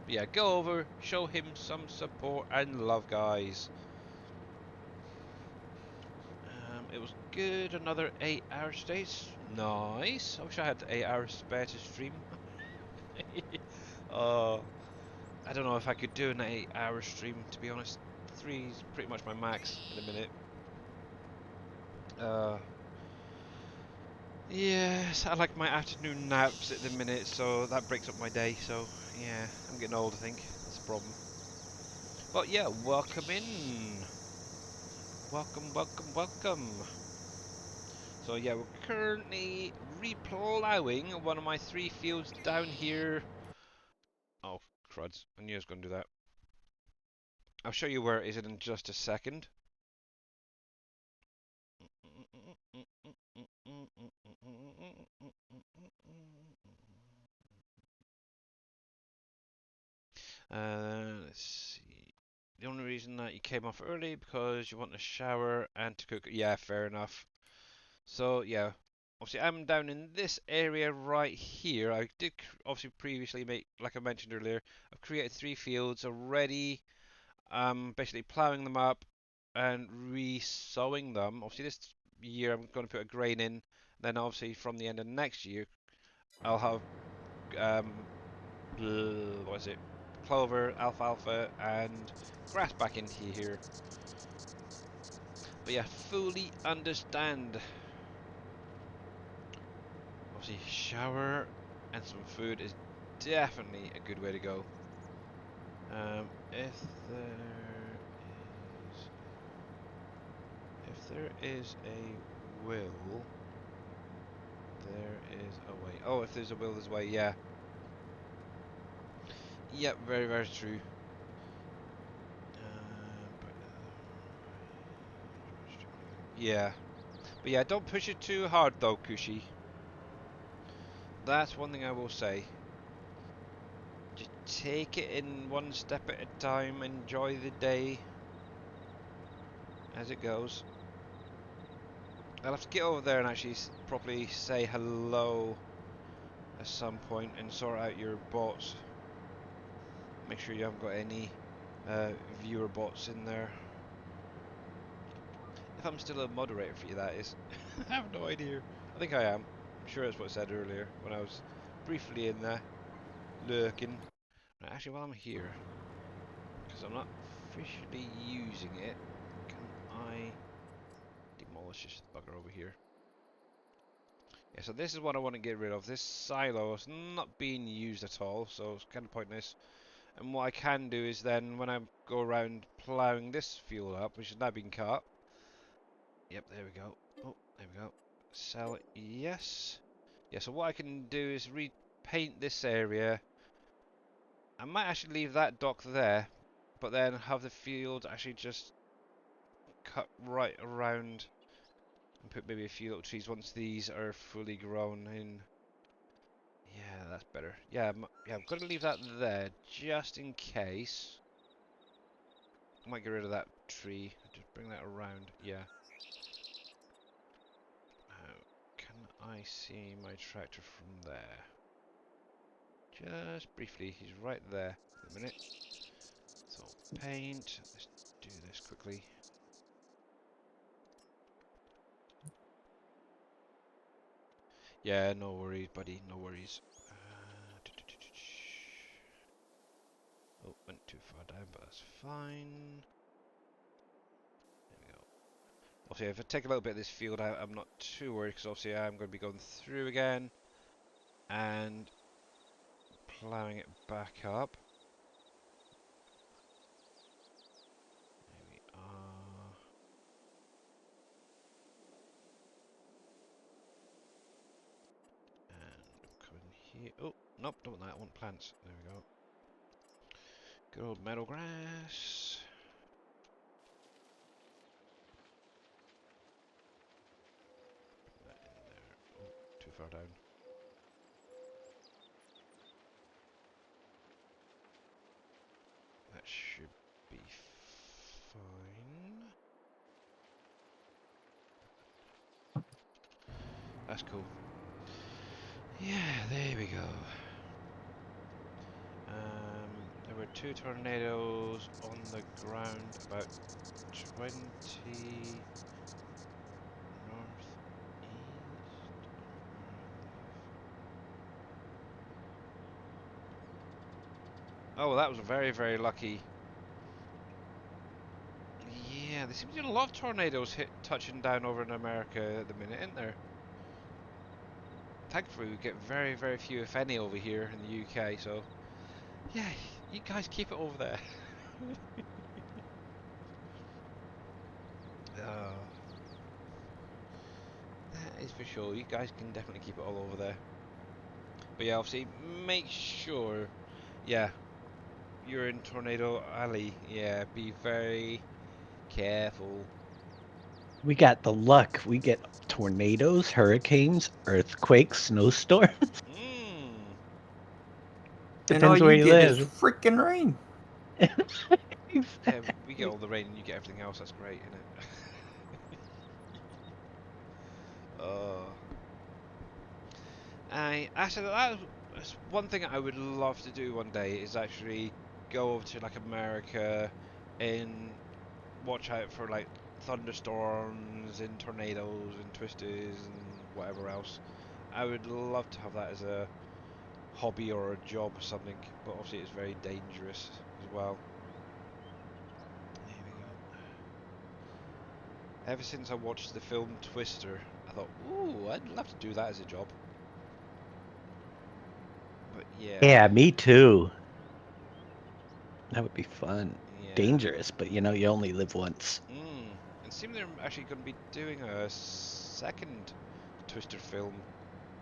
But yeah, go over, show him some support and love, guys. It was good. Another 8-hour stay. Nice. I wish I had 8 hours spare to stream. Oh, I don't know if I could do an 8-hour stream, to be honest. 3 is pretty much my max at the minute. Yes, I like my afternoon naps at the minute, so that breaks up my day. So yeah, I'm getting old, I think. That's a problem. But yeah, welcome in. Welcome, welcome, welcome. So yeah, we're currently replowing one of my 3 fields down here. Oh, Cruds. I knew I was going to do that. I'll show you where it is in just a second. Let's see. The only reason that you came off early because you want to shower and to cook. Yeah, fair enough. So yeah, obviously I'm down in this area right here. I did obviously previously make, like I mentioned earlier, I've created 3 fields already. Basically plowing them up and re-sowing them. Obviously this year I'm going to put a grain in. Then obviously from the end of next year I'll have what is it? Clover, alfalfa, and grass back in here. But yeah, fully understand. Obviously, shower and some food is definitely a good way to go. If there is a will, there is a way. Oh, if there's a will, there's a way. Yeah. Yep, very, very true. Yeah. But yeah, don't push it too hard though, Kushi. That's one thing I will say. Just take it in one step at a time, enjoy the day as it goes. I'll have to get over there and actually properly say hello at some point and sort out your bots. Make sure you haven't got any viewer bots in there. If I'm still a moderator for you, that is. I have no idea. I think I am. I'm sure that's what I said earlier when I was briefly in there lurking. Right, actually, while I'm here, because I'm not officially using it, can I demolish this bugger over here? Yeah, so this is what I want to get rid of. This silo is not being used at all, so it's kind of pointless. And what I can do is then, when I go around ploughing this field up, which is now being cut. Yep, there we go. Oh, there we go. Sell it, yes. Yeah, so what I can do is repaint this area. I might actually leave that dock there, but then have the field actually just cut right around and put maybe a few little trees once these are fully grown in. Yeah, that's better. Yeah, I'm going to leave that there just in case. I might get rid of that tree. Just bring that around. Yeah. Can I see my tractor from there? Just briefly. He's right there. A minute. So paint. Let's do this quickly. Yeah, no worries, buddy. No worries. Oh, went too far down, but that's fine. There we go. Obviously, if I take a little bit of this field out, I'm not too worried, because obviously I'm going to be going through again and ploughing it back up. There we are. And I'm coming here. Oh, nope, don't want that. I want plants. There we go. Good old meadow grass. Put that in there. Oh, too far down. That should be fine. That's cool. Yeah, there we go. There were 2 tornadoes on the ground about 20 northeast. Oh, well, that was very, very lucky. Yeah, there seems to be a lot of tornadoes touching down over in America at the minute, isn't there? Thankfully, we get very, very few, if any, over here in the UK, so... Yeah, you guys keep it over there. That is for sure. You guys can definitely keep it all over there. But yeah, obviously, make sure... Yeah. you're in Tornado Alley. Yeah, be very careful. We got the luck. We get tornadoes, hurricanes, earthquakes, snowstorms. Mmm. And all Depends where you you get is live. freaking rain. Yeah, we get Exactly. all the rain and you get everything else. That's great, isn't it? Oh. I actually that's one thing I would love to do one day is actually go over to like America and watch out for like thunderstorms and tornadoes and twisters and whatever else. I would love to have that as a hobby or a job or something, but obviously it's very dangerous as well. Here we go. Ever since I watched the film Twister, I thought, ooh, I'd love to do that as a job. But yeah, Yeah, me too. That would be fun. yeah. Dangerous, but you know, you only live once. And seem they're actually going to be doing a second Twister film.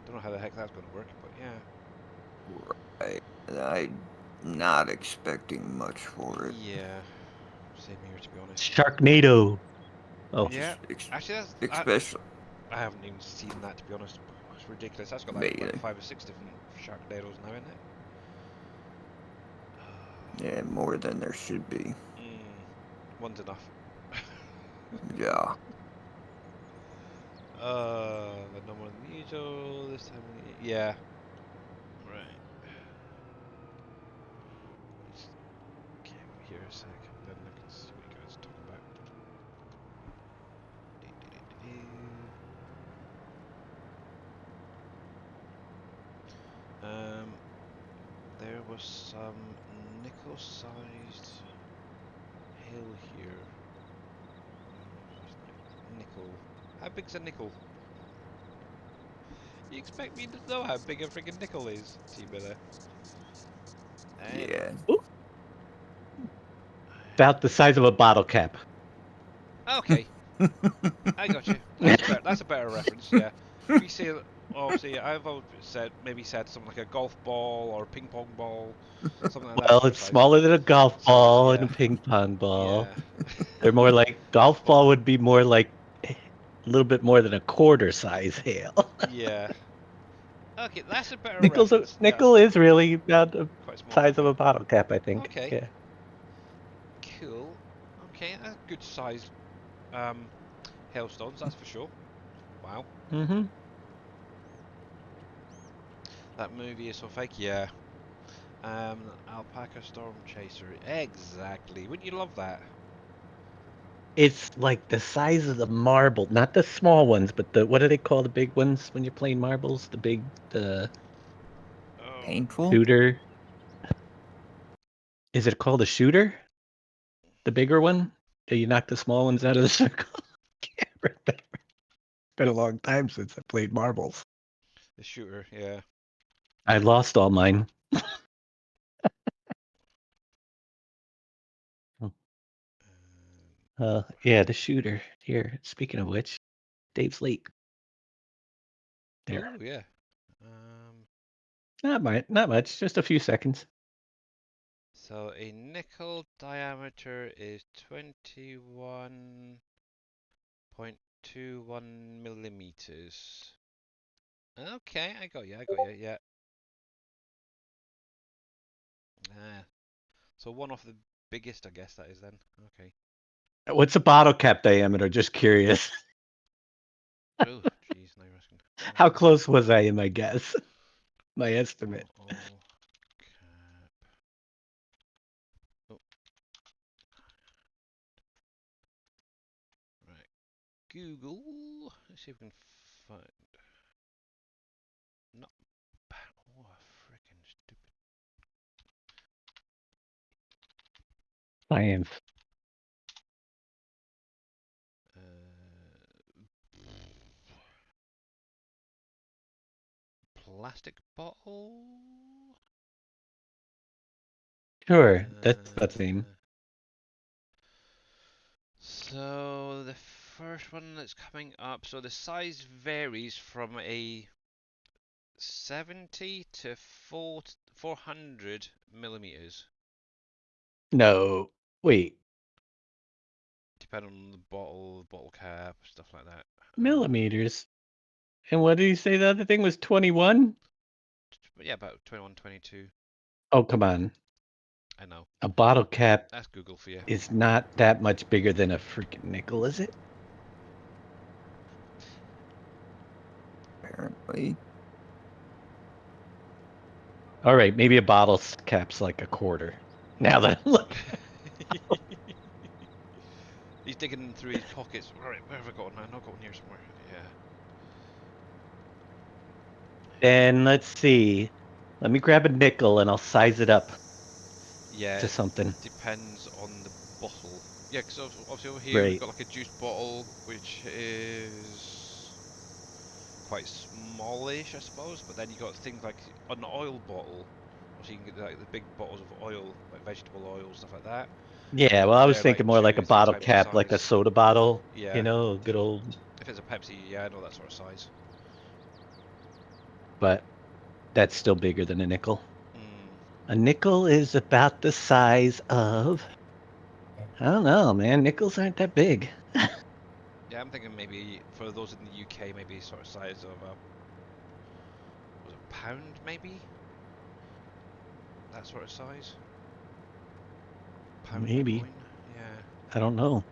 Don't know how the heck that's going to work, but yeah. Right. I'm not expecting much for it. Yeah, same here to be honest. Sharknado. Oh, Yeah, Just actually that's especially I haven't even seen that to be honest. It's ridiculous. That's got like me. 5 or 6 different Sharknadoes now, isn't it? Yeah, more than there should be. One's enough. Yeah. But no more than usual this time. Yeah, right. Let's get over here a sec, and then I can see what you guys are talking about. Um, there was some nickel-sized hill here. Nickel. How big's a nickel? You expect me to know how big a freaking nickel is, T-Miller? Yeah. about the size of a bottle cap. Okay, I got you. That's a better reference. Yeah, we say obviously I've always said something like a golf ball or a ping pong ball, something like that Well, sort of it's size. smaller than a golf So ball and a yeah, ping pong ball. yeah, They're more like golf ball would be more like a little bit more than a quarter size hail. yeah. Okay, that's a better Nickel's reference. Yeah, that's nickel is really about the quite small. size of a bottle cap, I think. Okay, Yeah. cool. Okay, that's good size um hailstones, that's for sure. Wow, Mm-hmm. that movie is so fake. Yeah. Alpaca Storm Chaser. Exactly. Wouldn't you love that? It's like the size of the marble, not the small ones, but the what do they call the big ones when you're playing marbles? The Oh, Painful? shooter. Is it called a shooter? The bigger one? Do you knock the small ones out of the circle? Can't remember. It's been a long time since I played marbles. the shooter. Yeah. I lost all mine. Yeah, the shooter. Here, speaking of which, Dave's late. There. Oh yeah. Um. Not much, just a few seconds. So a nickel diameter is 21.21 millimeters. Okay, I got you. I got you. Yeah. Ah. So one of the biggest, I guess that is then. Okay. What's a bottle cap diameter? Just curious. Oh, jeez. Now you're asking. How close was I in my guess? My estimate. Bottle cap. Oh, right. Google. Let's see if we can find. Not. Oh, freaking stupid. Science. Plastic bottle. Sure, that's the same. So the first one that's coming up. So the size varies from a 70 to 400 millimeters. No. Wait. Depending on the bottle cap, stuff like that. Millimeters. And what did you say the other thing was 21? But yeah, about 21, 22. Oh, come on. I know. A bottle cap That's Google for you. is not that much bigger than a freaking nickel, is it? Apparently. All right, maybe a bottle cap's like a quarter. Now that I look. He's digging through his pockets. Alright, where have I got one? I've not got one here somewhere. Yeah. Then let's see. Let me grab a nickel and I'll size it up Yeah, to it something. depends on the bottle. Yeah, because obviously over here we've Right. got like a juice bottle, which is quite smallish, I suppose. But then you got things like an oil bottle. Obviously, you can get like the big bottles of oil, like vegetable oil, stuff like that. Yeah, well, And I was they're like thinking more like a 2, 3 bottle times the cap, like a size. soda bottle. Yeah. Good old. If it's a Pepsi, yeah, I know that sort of size. But that's still bigger than a nickel. Mm. A nickel is about the size of. I don't know, man. Nickels aren't that big. Yeah, I'm thinking maybe for those in the UK, maybe sort of size of a was it pound, maybe that sort of size. Pound Maybe. coin, yeah, I don't know.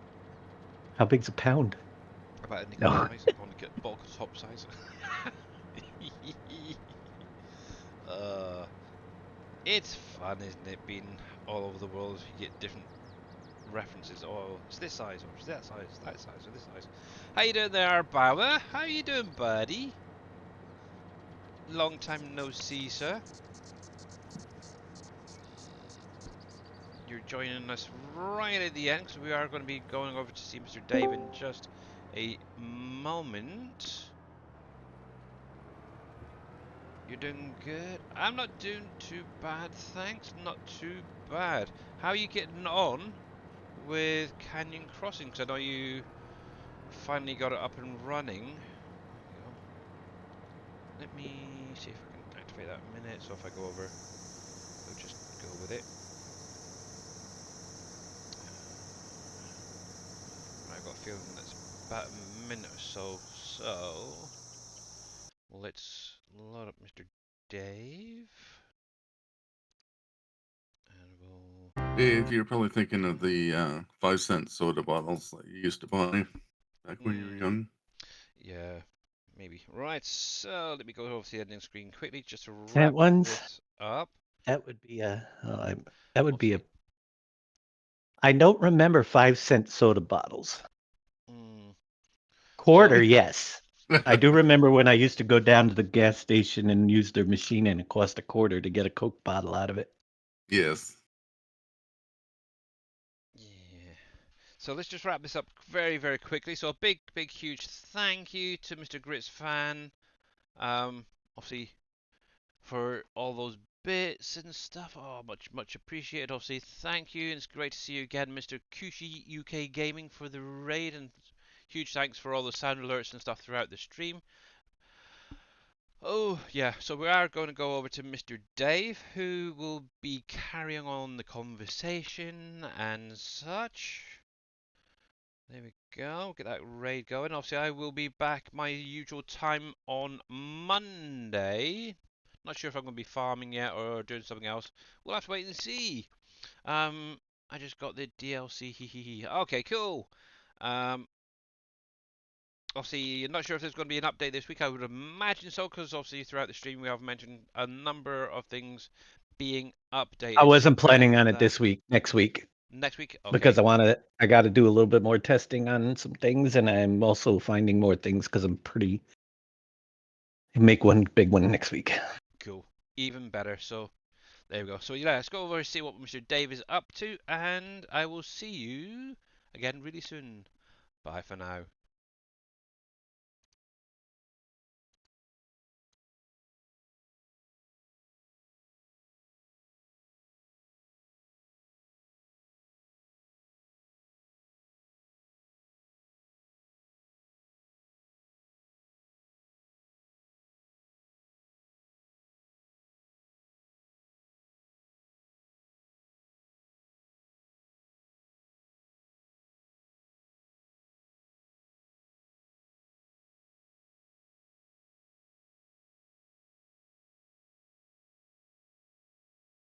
How big's a pound? about a nickel No. size. If you want to get bulk top size. uh, it's fun, isn't it? Being all over the world, you get different references. Oh, it's this size, or it's that size, that size, or this size. How you doing there, Bauer? How you doing, buddy? Long time no see, sir. You're joining us right at the end, because we are going to be going over to see Mr. Dave in just a moment. You're doing good? I'm not doing too bad, thanks. Not too bad. How are you getting on with Canyon Crossing? Because I know you finally got it up and running. There we go. Let me see if I can activate that in a minute. So if I go over, we'll just go with it. Right, I've got a feeling that's about a minute or so. So let's load up Mr. Dave. And we'll. Dave, you're probably thinking of the 5-cent soda bottles that you used to buy back when you were young. Yeah, maybe. Right, so let me go over to the ending screen quickly just to Cent wrap ones? this up. That would be a. That would be a. Obviously, I don't remember 5-cent soda bottles. mm, so Quarter, yes. I do remember when I used to go down to the gas station and use their machine and it cost a quarter to get a Coke bottle out of it. Yes. yeah. So let's just wrap this up very, very quickly. So a big, big, huge thank you to Mr. Grits Fan. Obviously for all those bits and stuff. Oh, much, much appreciated. Obviously, thank you, and it's great to see you again, Mr. Kushi UK Gaming, for the raid, and huge thanks for all the sound alerts and stuff throughout the stream. Oh, yeah, so we are going to go over to Mr. Dave, who will be carrying on the conversation and such. There we go, get that raid going. Obviously, I will be back my usual time on Monday. Not sure if I'm going to be farming yet or doing something else. We'll have to wait and see. I just got the DLC. Okay, cool. Obviously, not sure if there's going to be an update this week. I would imagine so, because obviously throughout the stream we have mentioned a number of things being updated. I So wasn't planning with on it that, this week, next week, next week, okay. because I got to do a little bit more testing on some things, and I'm also finding more things because I'm pretty. Make one big one next week. Cool. Even better. So there we go. So yeah, let's go over and see what Mr. Dave is up to, and I will see you again really soon. Bye for now.